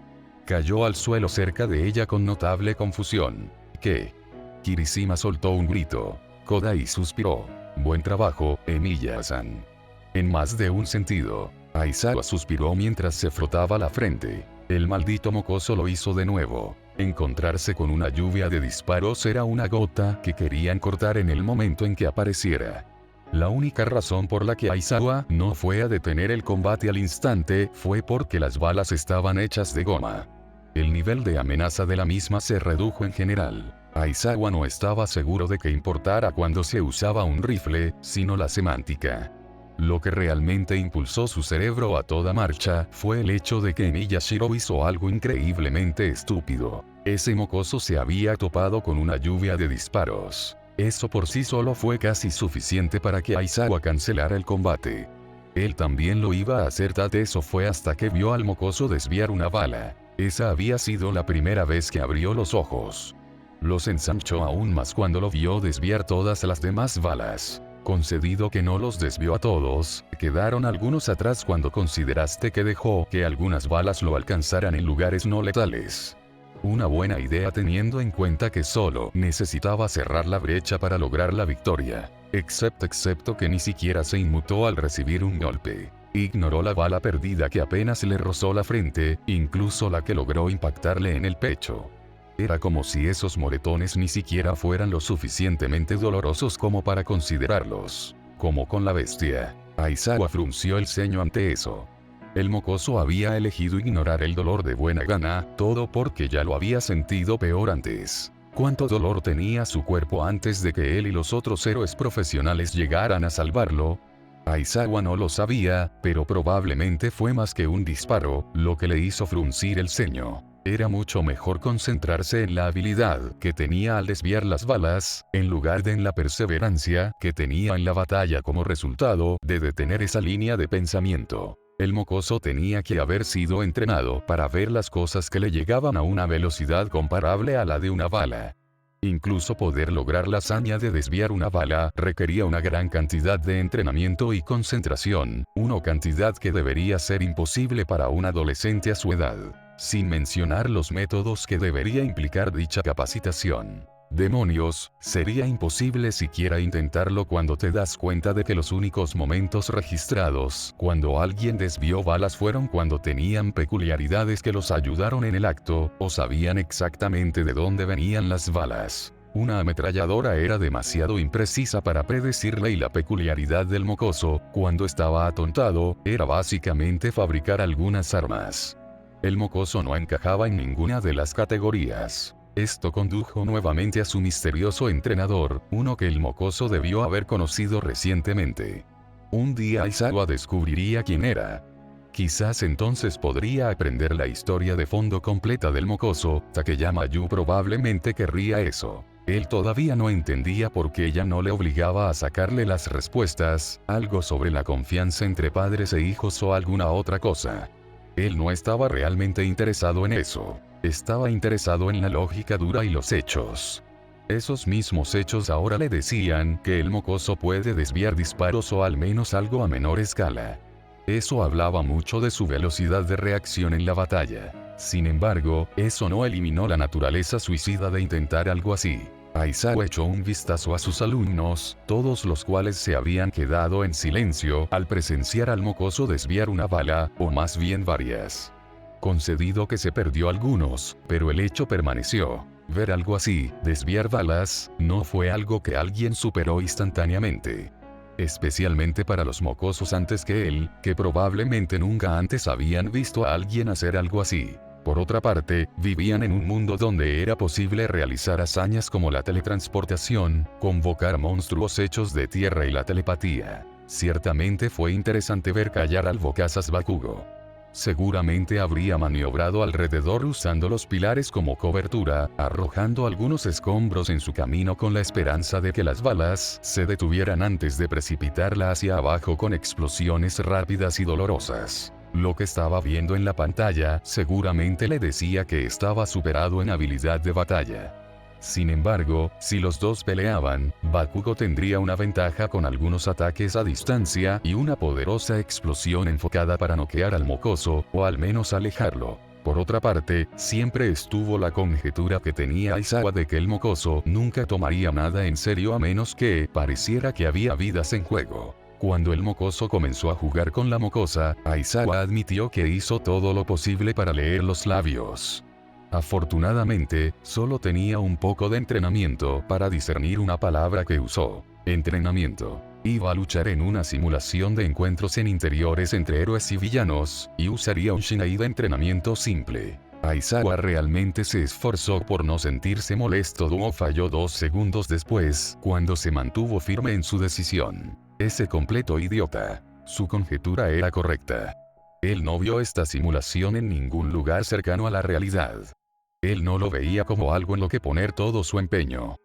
Cayó al suelo cerca de ella con notable confusión. «¿Qué?». Kirishima soltó un grito. Kodai suspiró. «Buen trabajo, Emilia-san». En más de un sentido. Aizawa suspiró mientras se frotaba la frente. El maldito mocoso lo hizo de nuevo. Encontrarse con una lluvia de disparos era una gota que querían cortar en el momento en que apareciera. La única razón por la que Aizawa no fue a detener el combate al instante fue porque las balas estaban hechas de goma. El nivel de amenaza de la misma se redujo en general. Aizawa no estaba seguro de que importara cuando se usaba un rifle, sino la semántica. Lo que realmente impulsó su cerebro a toda marcha fue el hecho de que Miyashiro hizo algo increíblemente estúpido. Ese mocoso se había topado con una lluvia de disparos. Eso por sí solo fue casi suficiente para que Aizawa cancelara el combate. Él también lo iba a hacer. Eso fue hasta que vio al mocoso desviar una bala. Esa había sido la primera vez que abrió los ojos. Los ensanchó aún más cuando lo vio desviar todas las demás balas. Concedido que no los desvió a todos, quedaron algunos atrás cuando consideraste que dejó que algunas balas lo alcanzaran en lugares no letales. Una buena idea teniendo en cuenta que solo necesitaba cerrar la brecha para lograr la victoria. Excepto que ni siquiera se inmutó al recibir un golpe. Ignoró la bala perdida que apenas le rozó la frente, incluso la que logró impactarle en el pecho. Era como si esos moretones ni siquiera fueran lo suficientemente dolorosos como para considerarlos. Como con la bestia. Aizawa frunció el ceño ante eso. El mocoso había elegido ignorar el dolor de buena gana, todo porque ya lo había sentido peor antes. ¿Cuánto dolor tenía su cuerpo antes de que él y los otros héroes profesionales llegaran a salvarlo? Aizawa no lo sabía, pero probablemente fue más que un disparo, lo que le hizo fruncir el ceño. Era mucho mejor concentrarse en la habilidad que tenía al desviar las balas, en lugar de en la perseverancia que tenía en la batalla como resultado de detener esa línea de pensamiento. El mocoso tenía que haber sido entrenado para ver las cosas que le llegaban a una velocidad comparable a la de una bala. Incluso poder lograr la hazaña de desviar una bala requería una gran cantidad de entrenamiento y concentración, una cantidad que debería ser imposible para un adolescente a su edad, sin mencionar los métodos que debería implicar dicha capacitación. Demonios, sería imposible siquiera intentarlo cuando te das cuenta de que los únicos momentos registrados cuando alguien desvió balas fueron cuando tenían peculiaridades que los ayudaron en el acto, o sabían exactamente de dónde venían las balas. Una ametralladora era demasiado imprecisa para predecirla y la peculiaridad del mocoso, cuando estaba atontado, era básicamente fabricar algunas armas. El mocoso no encajaba en ninguna de las categorías. Esto condujo nuevamente a su misterioso entrenador, uno que el mocoso debió haber conocido recientemente. Un día Aizawa descubriría quién era. Quizás entonces podría aprender la historia de fondo completa del mocoso. Takeyama Yu probablemente querría eso. Él todavía no entendía por qué ella no le obligaba a sacarle las respuestas, algo sobre la confianza entre padres e hijos o alguna otra cosa. Él no estaba realmente interesado en eso. Estaba interesado en la lógica dura y los hechos. Esos mismos hechos ahora le decían que el mocoso puede desviar disparos o al menos algo a menor escala. Eso hablaba mucho de su velocidad de reacción en la batalla. Sin embargo, eso no eliminó la naturaleza suicida de intentar algo así. Aizawa echó un vistazo a sus alumnos, todos los cuales se habían quedado en silencio al presenciar al mocoso desviar una bala, o más bien varias. Concedido que se perdió algunos, pero el hecho permaneció. Ver algo así, desviar balas, no fue algo que alguien superó instantáneamente. Especialmente para los mocosos antes que él, que probablemente nunca antes habían visto a alguien hacer algo así. Por otra parte, vivían en un mundo donde era posible realizar hazañas como la teletransportación, convocar monstruos hechos de tierra y la telepatía. Ciertamente fue interesante ver callar al Bokazas Bakugo. Seguramente habría maniobrado alrededor usando los pilares como cobertura, arrojando algunos escombros en su camino con la esperanza de que las balas se detuvieran antes de precipitarla hacia abajo con explosiones rápidas y dolorosas. Lo que estaba viendo en la pantalla seguramente le decía que estaba superado en habilidad de batalla. Sin embargo, si los dos peleaban, Bakugo tendría una ventaja con algunos ataques a distancia y una poderosa explosión enfocada para noquear al mocoso, o al menos alejarlo. Por otra parte, siempre estuvo la conjetura que tenía Aizawa de que el mocoso nunca tomaría nada en serio a menos que pareciera que había vidas en juego. Cuando el mocoso comenzó a jugar con la mocosa, Aizawa admitió que hizo todo lo posible para leer los labios. Afortunadamente, solo tenía un poco de entrenamiento para discernir una palabra que usó. Entrenamiento. Iba a luchar en una simulación de encuentros en interiores entre héroes y villanos, y usaría un Shinai de entrenamiento simple. Aizawa realmente se esforzó por no sentirse molesto o falló 2 segundos después, cuando se mantuvo firme en su decisión. Ese completo idiota. Su conjetura era correcta. Él no vio esta simulación en ningún lugar cercano a la realidad. Él no lo veía como algo en lo que poner todo su empeño.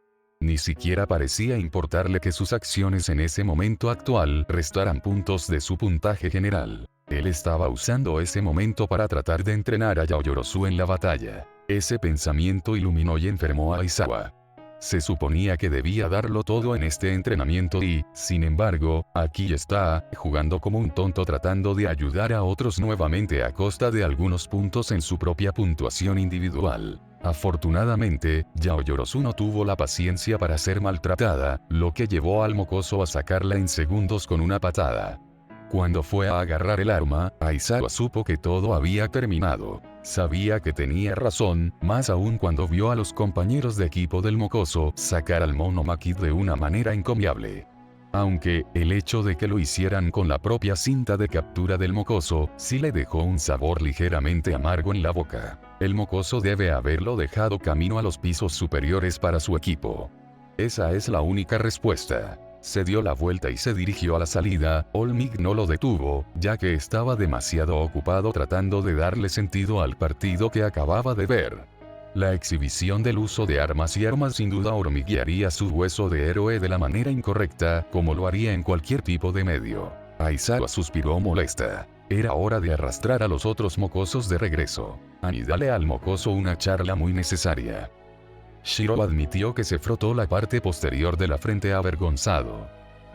Ni siquiera parecía importarle que sus acciones en ese momento actual restaran puntos de su puntaje general. Él estaba usando ese momento para tratar de entrenar a Yaoyorozu en la batalla. Ese pensamiento iluminó y enfermó a Aizawa. Se suponía que debía darlo todo en este entrenamiento y, sin embargo, aquí está, jugando como un tonto tratando de ayudar a otros nuevamente a costa de algunos puntos en su propia puntuación individual. Afortunadamente, Yaoyorozu no tuvo la paciencia para ser maltratada, lo que llevó al mocoso a sacarla en segundos con una patada. Cuando fue a agarrar el arma, Aizawa supo que todo había terminado. Sabía que tenía razón, más aún cuando vio a los compañeros de equipo del mocoso sacar al Monomaki de una manera encomiable. Aunque, el hecho de que lo hicieran con la propia cinta de captura del mocoso, sí le dejó un sabor ligeramente amargo en la boca. El mocoso debe haberlo dejado camino a los pisos superiores para su equipo. Esa es la única respuesta. Se dio la vuelta y se dirigió a la salida. Olmig no lo detuvo, ya que estaba demasiado ocupado tratando de darle sentido al partido que acababa de ver. La exhibición del uso de armas y armas sin duda hormiguearía su hueso de héroe de la manera incorrecta, como lo haría en cualquier tipo de medio. Aizawa suspiró molesta. Era hora de arrastrar a los otros mocosos de regreso. Dale al mocoso una charla muy necesaria. Shiro admitió que se frotó la parte posterior de la frente avergonzado.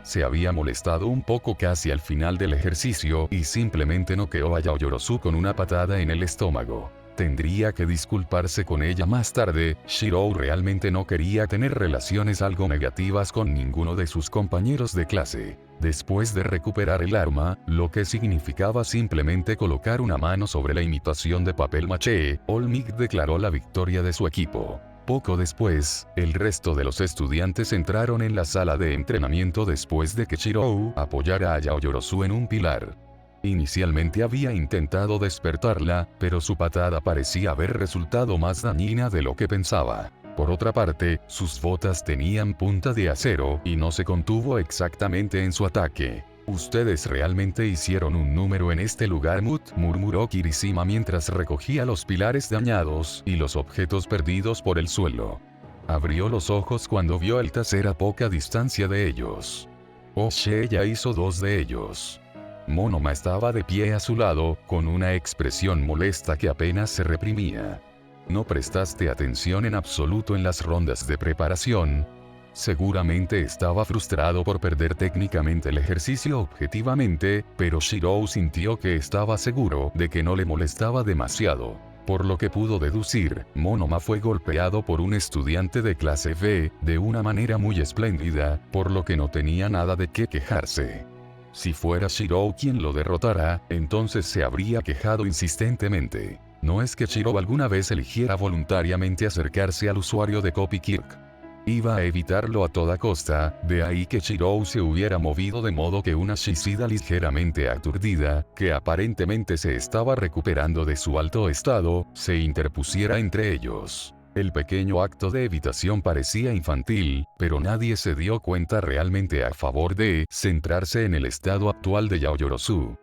Se había molestado un poco casi al final del ejercicio y simplemente noqueó a Yaoyorozu con una patada en el estómago. Tendría que disculparse con ella más tarde. Shiro realmente no quería tener relaciones algo negativas con ninguno de sus compañeros de clase. Después de recuperar el arma, lo que significaba simplemente colocar una mano sobre la imitación de papel maché, Olmig declaró la victoria de su equipo. Poco después, el resto de los estudiantes entraron en la sala de entrenamiento después de que Shirou apoyara a Yaoyorozu en un pilar. Inicialmente había intentado despertarla, pero su patada parecía haber resultado más dañina de lo que pensaba. Por otra parte, sus botas tenían punta de acero y no se contuvo exactamente en su ataque. «Ustedes realmente hicieron un número en este lugar, murmuró Kirishima mientras recogía los pilares dañados y los objetos perdidos por el suelo. Abrió los ojos cuando vio el taser a poca distancia de ellos. Oshie ya hizo 2 de ellos. Monoma estaba de pie a su lado, con una expresión molesta que apenas se reprimía. ¿No prestaste atención en absoluto en las rondas de preparación? Seguramente estaba frustrado por perder técnicamente el ejercicio objetivamente, pero Shirou sintió que estaba seguro de que no le molestaba demasiado. Por lo que pudo deducir, Monoma fue golpeado por un estudiante de clase B, de una manera muy espléndida, por lo que no tenía nada de qué quejarse. Si fuera Shirou quien lo derrotara, entonces se habría quejado insistentemente. No es que Shirou alguna vez eligiera voluntariamente acercarse al usuario de Copy Kirk. Iba a evitarlo a toda costa, de ahí que Shirou se hubiera movido de modo que una Shishida ligeramente aturdida, que aparentemente se estaba recuperando de su alto estado, se interpusiera entre ellos. El pequeño acto de evitación parecía infantil, pero nadie se dio cuenta realmente a favor de centrarse en el estado actual de Yaoyorozu.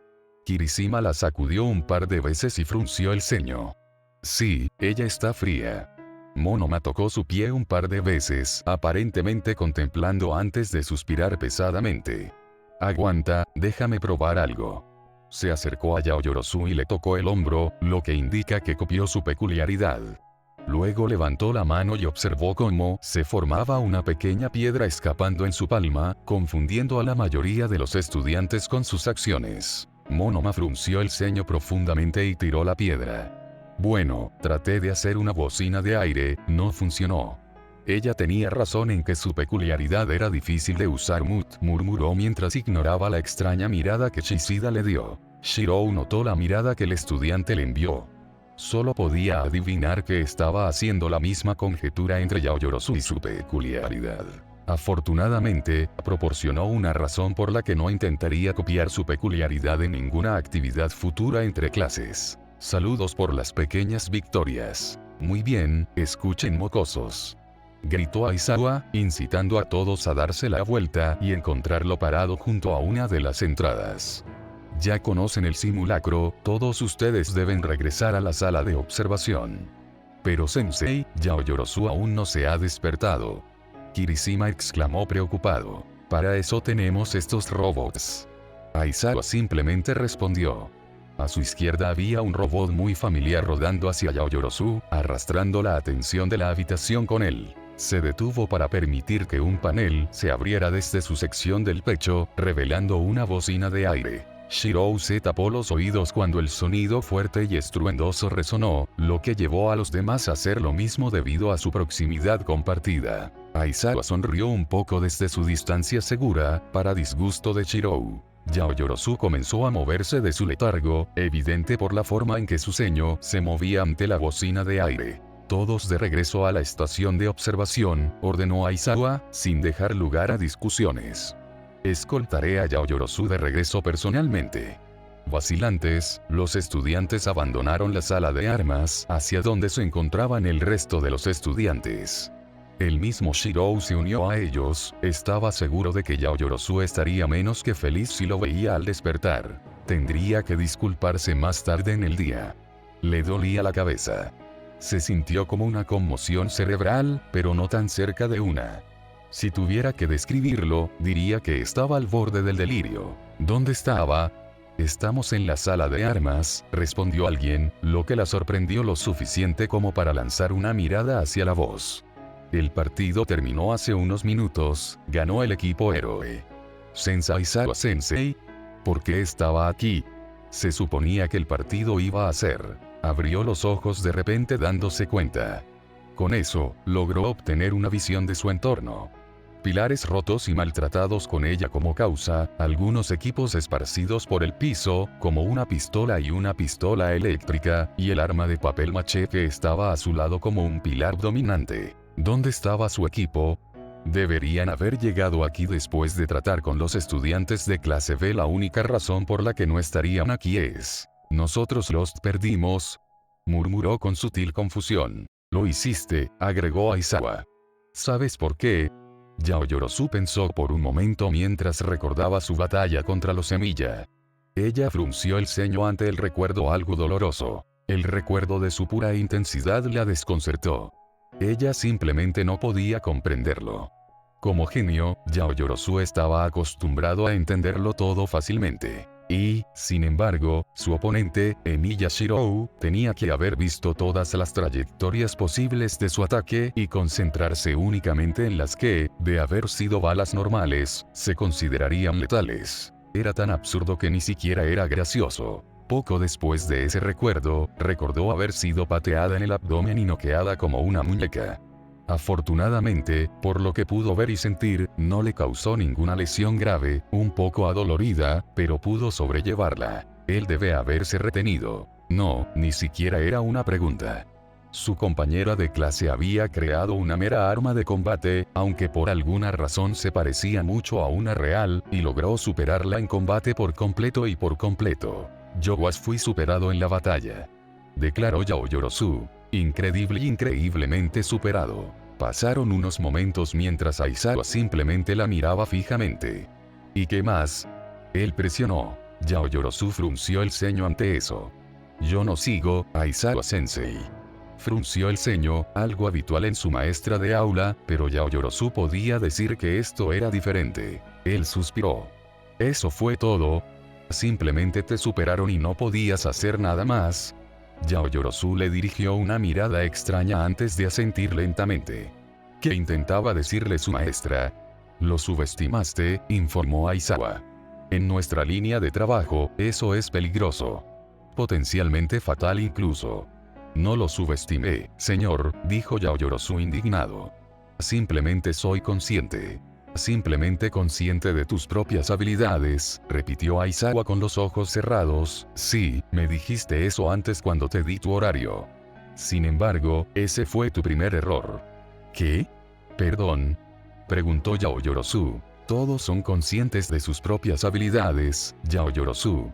Kirishima la sacudió un par de veces y frunció el ceño. Sí, ella está fría. Monoma tocó su pie un par de veces, aparentemente contemplando antes de suspirar pesadamente. Aguanta, déjame probar algo. Se acercó a Yaoyorozu y le tocó el hombro, lo que indica que copió su peculiaridad. Luego levantó la mano y observó cómo se formaba una pequeña piedra escapando en su palma, confundiendo a la mayoría de los estudiantes con sus acciones. Monoma frunció el ceño profundamente y tiró la piedra. Bueno, traté de hacer una bocina de aire, no funcionó. Ella tenía razón en que su peculiaridad era difícil de usar, murmuró mientras ignoraba la extraña mirada que Shishida le dio. Shirou notó la mirada que el estudiante le envió. Solo podía adivinar que estaba haciendo la misma conjetura entre Yaoyorozu y su peculiaridad. Afortunadamente, proporcionó una razón por la que no intentaría copiar su peculiaridad en ninguna actividad futura entre clases. Saludos por las pequeñas victorias. Muy bien, escuchen mocosos. Gritó Aizawa, incitando a todos a darse la vuelta y encontrarlo parado junto a una de las entradas. Ya conocen el simulacro, todos ustedes deben regresar a la sala de observación. Pero Sensei, Yaoyorozu aún no se ha despertado. Kirishima exclamó preocupado. Para eso tenemos estos robots. Aizawa simplemente respondió. A su izquierda había un robot muy familiar rodando hacia Yaoyorozu, arrastrando la atención de la habitación con él. Se detuvo para permitir que un panel se abriera desde su sección del pecho, revelando una bocina de aire. Shirou se tapó los oídos cuando el sonido fuerte y estruendoso resonó, lo que llevó a los demás a hacer lo mismo debido a su proximidad compartida. Aizawa sonrió un poco desde su distancia segura, para disgusto de Shirou. Yaoyorozu comenzó a moverse de su letargo, evidente por la forma en que su ceño se movía ante la bocina de aire. Todos de regreso a la estación de observación, ordenó Aizawa, sin dejar lugar a discusiones. Escoltaré a Yaoyorozu de regreso personalmente. Vacilantes, los estudiantes abandonaron la sala de armas, hacia donde se encontraban el resto de los estudiantes. El mismo Shirou se unió a ellos, estaba seguro de que Yaoyorozu estaría menos que feliz si lo veía al despertar. Tendría que disculparse más tarde en el día. Le dolía la cabeza. Se sintió como una conmoción cerebral, pero no tan cerca de una. Si tuviera que describirlo, diría que estaba al borde del delirio. ¿Dónde estaba? Estamos en la sala de armas, respondió alguien, lo que la sorprendió lo suficiente como para lanzar una mirada hacia la voz. El partido terminó hace unos minutos, ganó el equipo héroe. Sensei Aizawa-sensei. ¿Por qué estaba aquí? Se suponía que el partido iba a ser. Abrió los ojos de repente dándose cuenta. Con eso, logró obtener una visión de su entorno. Pilares rotos y maltratados con ella como causa, algunos equipos esparcidos por el piso, como una pistola y una pistola eléctrica, y el arma de papel maché que estaba a su lado como un pilar dominante. ¿Dónde estaba su equipo? Deberían haber llegado aquí después de tratar con los estudiantes de clase B. La única razón por la que no estarían aquí es... nosotros los perdimos, murmuró con sutil confusión. Lo hiciste, agregó Aizawa. ¿Sabes por qué? Yaoyorozu pensó por un momento mientras recordaba su batalla contra los Semilla. Ella frunció el ceño ante el recuerdo algo doloroso. El recuerdo de su pura intensidad la desconcertó. Ella simplemente no podía comprenderlo. Como genio, Yaoyorozu estaba acostumbrado a entenderlo todo fácilmente. Y, sin embargo, su oponente, Emiya Shirou, tenía que haber visto todas las trayectorias posibles de su ataque y concentrarse únicamente en las que, de haber sido balas normales, se considerarían letales. Era tan absurdo que ni siquiera era gracioso. Poco después de ese recuerdo, recordó haber sido pateada en el abdomen y noqueada como una muñeca. Afortunadamente, por lo que pudo ver y sentir, no le causó ninguna lesión grave, un poco adolorida, pero pudo sobrellevarla. Él debe haberse retenido. No, ni siquiera era una pregunta. Su compañera de clase había creado una mera arma de combate, aunque por alguna razón se parecía mucho a una real, y logró superarla en combate por completo y por completo. Yo fui superado en la batalla, declaró Yaoyorozu. Increíblemente superado. Pasaron unos momentos mientras Aizawa simplemente la miraba fijamente. ¿Y qué más? Él presionó. Yaoyorozu frunció el ceño ante eso. Yo no sigo, Aizawa-sensei. Frunció el ceño, algo habitual en su maestra de aula, pero Yaoyorozu podía decir que esto era diferente. Él suspiró. ¿Eso fue todo? ¿Simplemente te superaron y no podías hacer nada más? Yaoyorozu le dirigió una mirada extraña antes de asentir lentamente. ¿Qué intentaba decirle su maestra? Lo subestimaste, informó Aizawa. En nuestra línea de trabajo, eso es peligroso. Potencialmente fatal incluso. No lo subestimé, señor, dijo Yaoyorozu indignado. Simplemente soy consciente. Simplemente consciente de tus propias habilidades, repitió Aizawa con los ojos cerrados. Sí, me dijiste eso antes cuando te di tu horario. Sin embargo, ese fue tu primer error. ¿Qué? Perdón, preguntó Yaoyorozu. Todos son conscientes de sus propias habilidades, Yaoyorozu,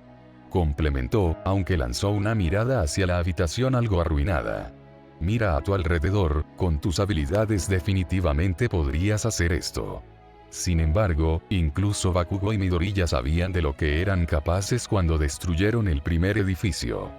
complementó, aunque lanzó una mirada hacia la habitación algo arruinada. Mira a tu alrededor, con tus habilidades definitivamente podrías hacer esto. Sin embargo, incluso Bakugo y Midori ya sabían de lo que eran capaces cuando destruyeron el primer edificio.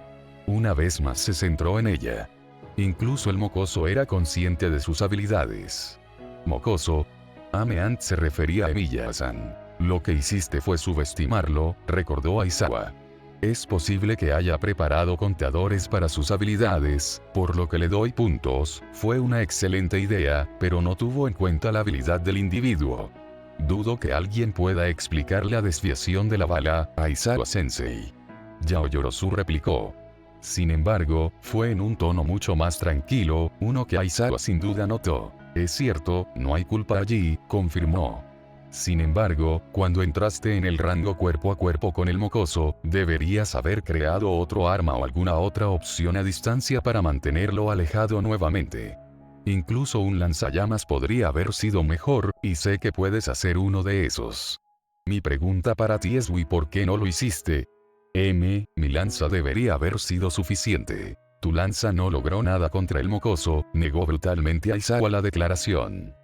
Una vez más se centró en ella. Incluso el mocoso era consciente de sus habilidades. Mocoso. Ameant se refería a Emiya-san. Lo que hiciste fue subestimarlo, recordó Aizawa. Es posible que haya preparado contadores para sus habilidades, por lo que le doy puntos, fue una excelente idea, pero no tuvo en cuenta la habilidad del individuo. Dudo que alguien pueda explicar la desviación de la bala, Aizawa-sensei. Yaoyorozu replicó. Sin embargo, fue en un tono mucho más tranquilo, uno que Aizawa sin duda notó. Es cierto, no hay culpa allí, confirmó. Sin embargo, cuando entraste en el rango cuerpo a cuerpo con el mocoso, deberías haber creado otro arma o alguna otra opción a distancia para mantenerlo alejado nuevamente. Incluso un lanzallamas podría haber sido mejor, y sé que puedes hacer uno de esos. Mi pregunta para ti es ¿y por qué no lo hiciste? Mi lanza debería haber sido suficiente. Tu lanza no logró nada contra el mocoso, negó brutalmente Aizawa la declaración.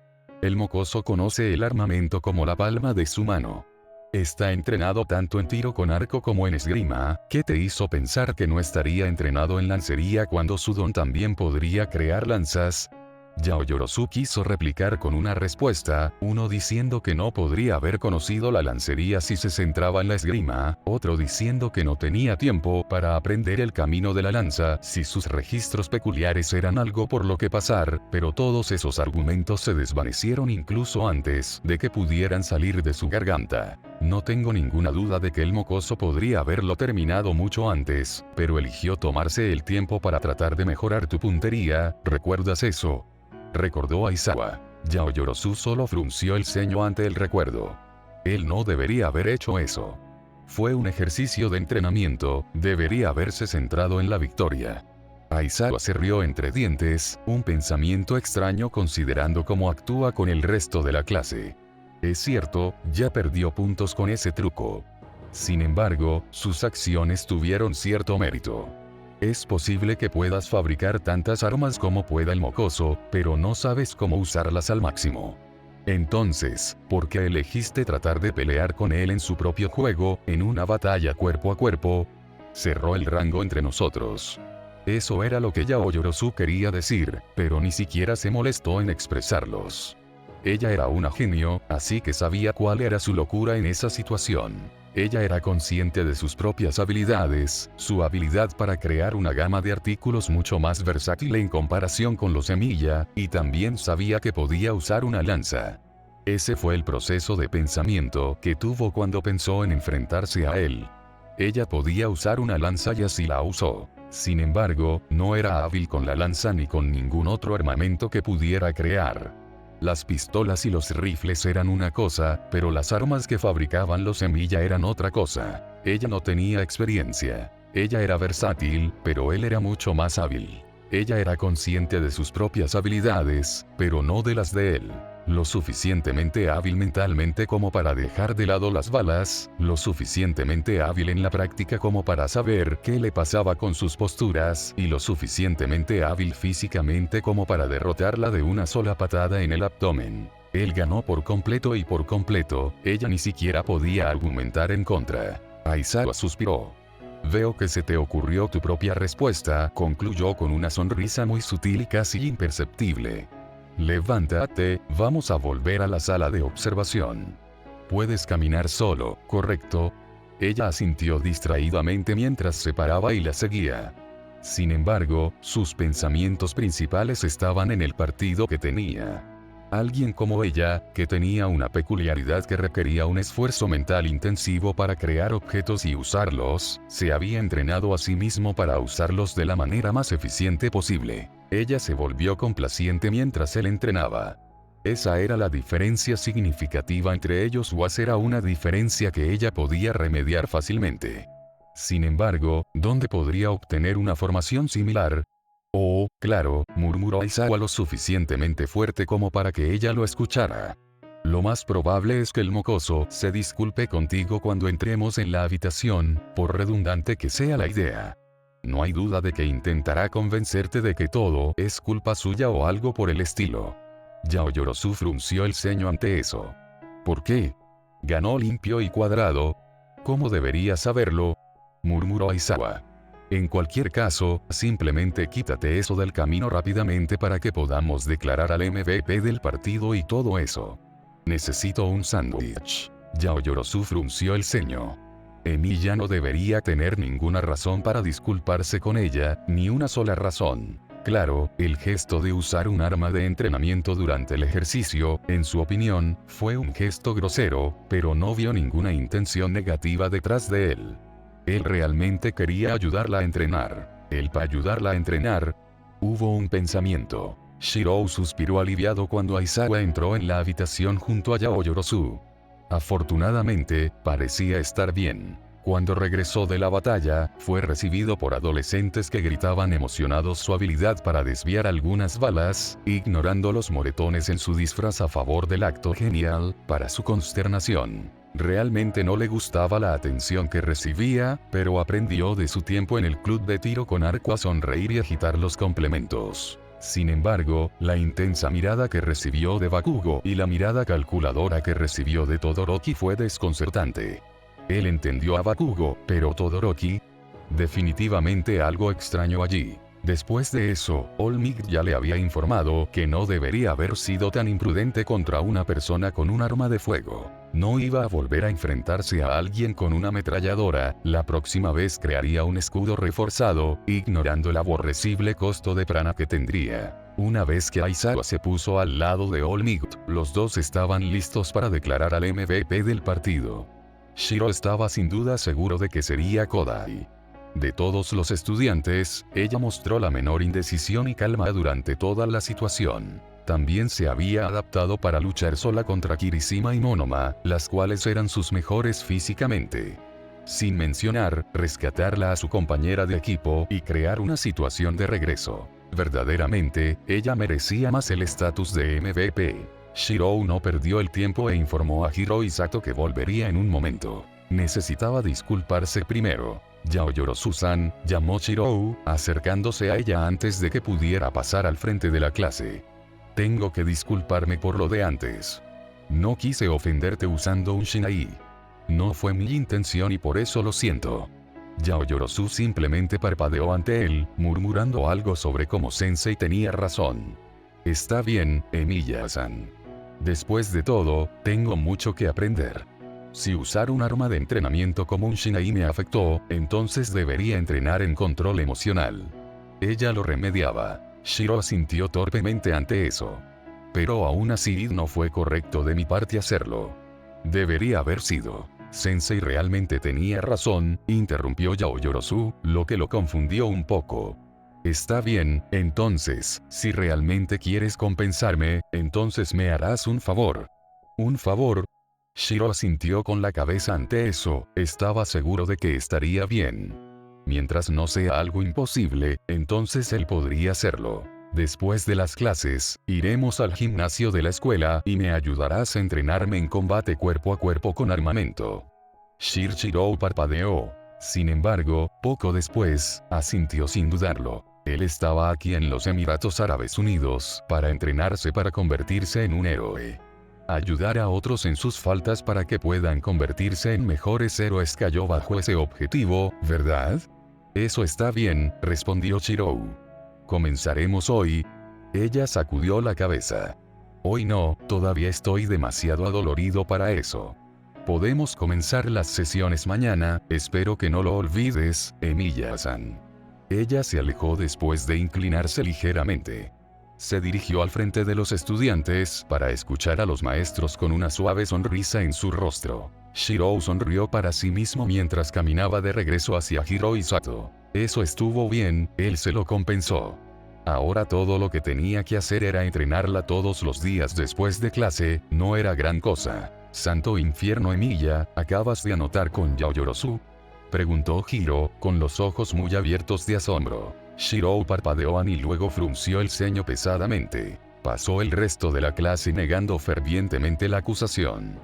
El mocoso conoce el armamento como la palma de su mano. Está entrenado tanto en tiro con arco como en esgrima. ¿Qué te hizo pensar que no estaría entrenado en lancería cuando su don también podría crear lanzas? Yaoyorozu quiso replicar con una respuesta, uno diciendo que no podría haber conocido la lancería si se centraba en la esgrima, otro diciendo que no tenía tiempo para aprender el camino de la lanza si sus registros peculiares eran algo por lo que pasar, pero todos esos argumentos se desvanecieron incluso antes de que pudieran salir de su garganta. No tengo ninguna duda de que el mocoso podría haberlo terminado mucho antes, pero eligió tomarse el tiempo para tratar de mejorar tu puntería, ¿recuerdas eso? Recordó Aizawa. Yaoyorozu solo frunció el ceño ante el recuerdo. Él no debería haber hecho eso. Fue un ejercicio de entrenamiento, debería haberse centrado en la victoria. Aizawa se rió entre dientes, un pensamiento extraño considerando cómo actúa con el resto de la clase. Es cierto, ya perdió puntos con ese truco. Sin embargo, sus acciones tuvieron cierto mérito. Es posible que puedas fabricar tantas armas como pueda el mocoso, pero no sabes cómo usarlas al máximo. Entonces, ¿por qué elegiste tratar de pelear con él en su propio juego, en una batalla cuerpo a cuerpo? Cerró el rango entre nosotros. Eso era lo que Yaoyorozu quería decir, pero ni siquiera se molestó en expresarlos. Ella era una genio, así que sabía cuál era su locura en esa situación. Ella era consciente de sus propias habilidades, su habilidad para crear una gama de artículos mucho más versátil en comparación con los semilla, y también sabía que podía usar una lanza. Ese fue el proceso de pensamiento que tuvo cuando pensó en enfrentarse a él. Ella podía usar una lanza y así la usó. Sin embargo, no era hábil con la lanza ni con ningún otro armamento que pudiera crear. Las pistolas y los rifles eran una cosa, pero las armas que fabricaban los semilla eran otra cosa. Ella no tenía experiencia. Ella era versátil, pero él era mucho más hábil. Ella era consciente de sus propias habilidades, pero no de las de él. Lo suficientemente hábil mentalmente como para dejar de lado las balas, lo suficientemente hábil en la práctica como para saber qué le pasaba con sus posturas, y lo suficientemente hábil físicamente como para derrotarla de una sola patada en el abdomen. Él ganó por completo y por completo, ella ni siquiera podía argumentar en contra. Aizawa suspiró. Veo que se te ocurrió tu propia respuesta, concluyó con una sonrisa muy sutil y casi imperceptible. Levántate, vamos a volver a la sala de observación. Puedes caminar solo, ¿correcto? Ella asintió distraídamente mientras se paraba y la seguía. Sin embargo, sus pensamientos principales estaban en el partido que tenía. Alguien como ella, que tenía una peculiaridad que requería un esfuerzo mental intensivo para crear objetos y usarlos, se había entrenado a sí mismo para usarlos de la manera más eficiente posible. Ella se volvió complaciente mientras él entrenaba. Esa era la diferencia significativa entre ellos, o era una diferencia que ella podía remediar fácilmente. Sin embargo, ¿dónde podría obtener una formación similar? Oh, claro, murmuró Aizawa lo suficientemente fuerte como para que ella lo escuchara. Lo más probable es que el mocoso se disculpe contigo cuando entremos en la habitación, por redundante que sea la idea. No hay duda de que intentará convencerte de que todo es culpa suya o algo por el estilo. Yaoyorozu frunció el ceño ante eso. ¿Por qué? Ganó limpio y cuadrado. ¿Cómo debería saberlo? Murmuró Aizawa. En cualquier caso, simplemente quítate eso del camino rápidamente para que podamos declarar al MVP del partido y todo eso. Necesito un sándwich. Yaoyorozu frunció el ceño. Emi ya no debería tener ninguna razón para disculparse con ella, ni una sola razón. Claro, el gesto de usar un arma de entrenamiento durante el ejercicio, en su opinión, fue un gesto grosero, pero no vio ninguna intención negativa detrás de él. Él realmente quería ayudarla a entrenar. Él para ayudarla a entrenar. Hubo un pensamiento. Shirou suspiró aliviado cuando Aizawa entró en la habitación junto a Yaoyorozu. Afortunadamente, parecía estar bien. Cuando regresó de la batalla, fue recibido por adolescentes que gritaban emocionados su habilidad para desviar algunas balas, ignorando los moretones en su disfraz a favor del acto genial. Para su consternación, realmente no le gustaba la atención que recibía, pero aprendió de su tiempo en el club de tiro con arco a sonreír y agitar los complementos. Sin embargo, la intensa mirada que recibió de Bakugo y la mirada calculadora que recibió de Todoroki fue desconcertante. Él entendió a Bakugo, pero Todoroki, definitivamente algo extraño allí. Después de eso, All Might ya le había informado que no debería haber sido tan imprudente contra una persona con un arma de fuego. No iba a volver a enfrentarse a alguien con una ametralladora, la próxima vez crearía un escudo reforzado, ignorando el aborrecible costo de prana que tendría. Una vez que Aizawa se puso al lado de All Might, los dos estaban listos para declarar al MVP del partido. Shiro estaba sin duda seguro de que sería Kodai. De todos los estudiantes, ella mostró la menor indecisión y calma durante toda la situación. También se había adaptado para luchar sola contra Kirishima y Monoma, las cuales eran sus mejores físicamente. Sin mencionar, rescatarla a su compañera de equipo y crear una situación de regreso. Verdaderamente, ella merecía más el estatus de MVP. Shirou no perdió el tiempo e informó a Hiro y Sato que volvería en un momento. Necesitaba disculparse primero. Yaoyorozu-san, llamó Shirou, acercándose a ella antes de que pudiera pasar al frente de la clase. Tengo que disculparme por lo de antes. No quise ofenderte usando un Shinai. No fue mi intención y por eso lo siento. Yaoyorozu simplemente parpadeó ante él, murmurando algo sobre cómo Sensei tenía razón. Está bien, Emiya-san. Después de todo, tengo mucho que aprender. Si usar un arma de entrenamiento como un Shinai me afectó, entonces debería entrenar en control emocional. Ella lo remediaba. Shiro asintió torpemente ante eso. Pero aún así no fue correcto de mi parte hacerlo. Debería haber sido. Sensei realmente tenía razón, interrumpió Yaoyorozu, lo que lo confundió un poco. Está bien, entonces, si realmente quieres compensarme, entonces me harás un favor. ¿Un favor? Shiro asintió con la cabeza ante eso, estaba seguro de que estaría bien. Mientras no sea algo imposible, entonces él podría hacerlo. Después de las clases, iremos al gimnasio de la escuela y me ayudarás a entrenarme en combate cuerpo a cuerpo con armamento. Shirou parpadeó. Sin embargo, poco después, asintió sin dudarlo. Él estaba aquí en los Emiratos Árabes Unidos para entrenarse para convertirse en un héroe. Ayudar a otros en sus faltas para que puedan convertirse en mejores héroes cayó bajo ese objetivo, ¿verdad? Eso está bien, respondió Shirou. ¿Comenzaremos hoy? Ella sacudió la cabeza. Hoy no, todavía estoy demasiado adolorido para eso. Podemos comenzar las sesiones mañana, espero que no lo olvides, Emiya-san. Ella se alejó después de inclinarse ligeramente. Se dirigió al frente de los estudiantes para escuchar a los maestros con una suave sonrisa en su rostro. Shirou sonrió para sí mismo mientras caminaba de regreso hacia Hiro y Sato. Eso estuvo bien, él se lo compensó. Ahora todo lo que tenía que hacer era entrenarla todos los días después de clase, no era gran cosa. Santo infierno Emiya, ¿acabas de anotar con Yaoyorozu? Preguntó Hiro, con los ojos muy abiertos de asombro. Shirou parpadeó y luego frunció el ceño pesadamente. Pasó el resto de la clase negando fervientemente la acusación.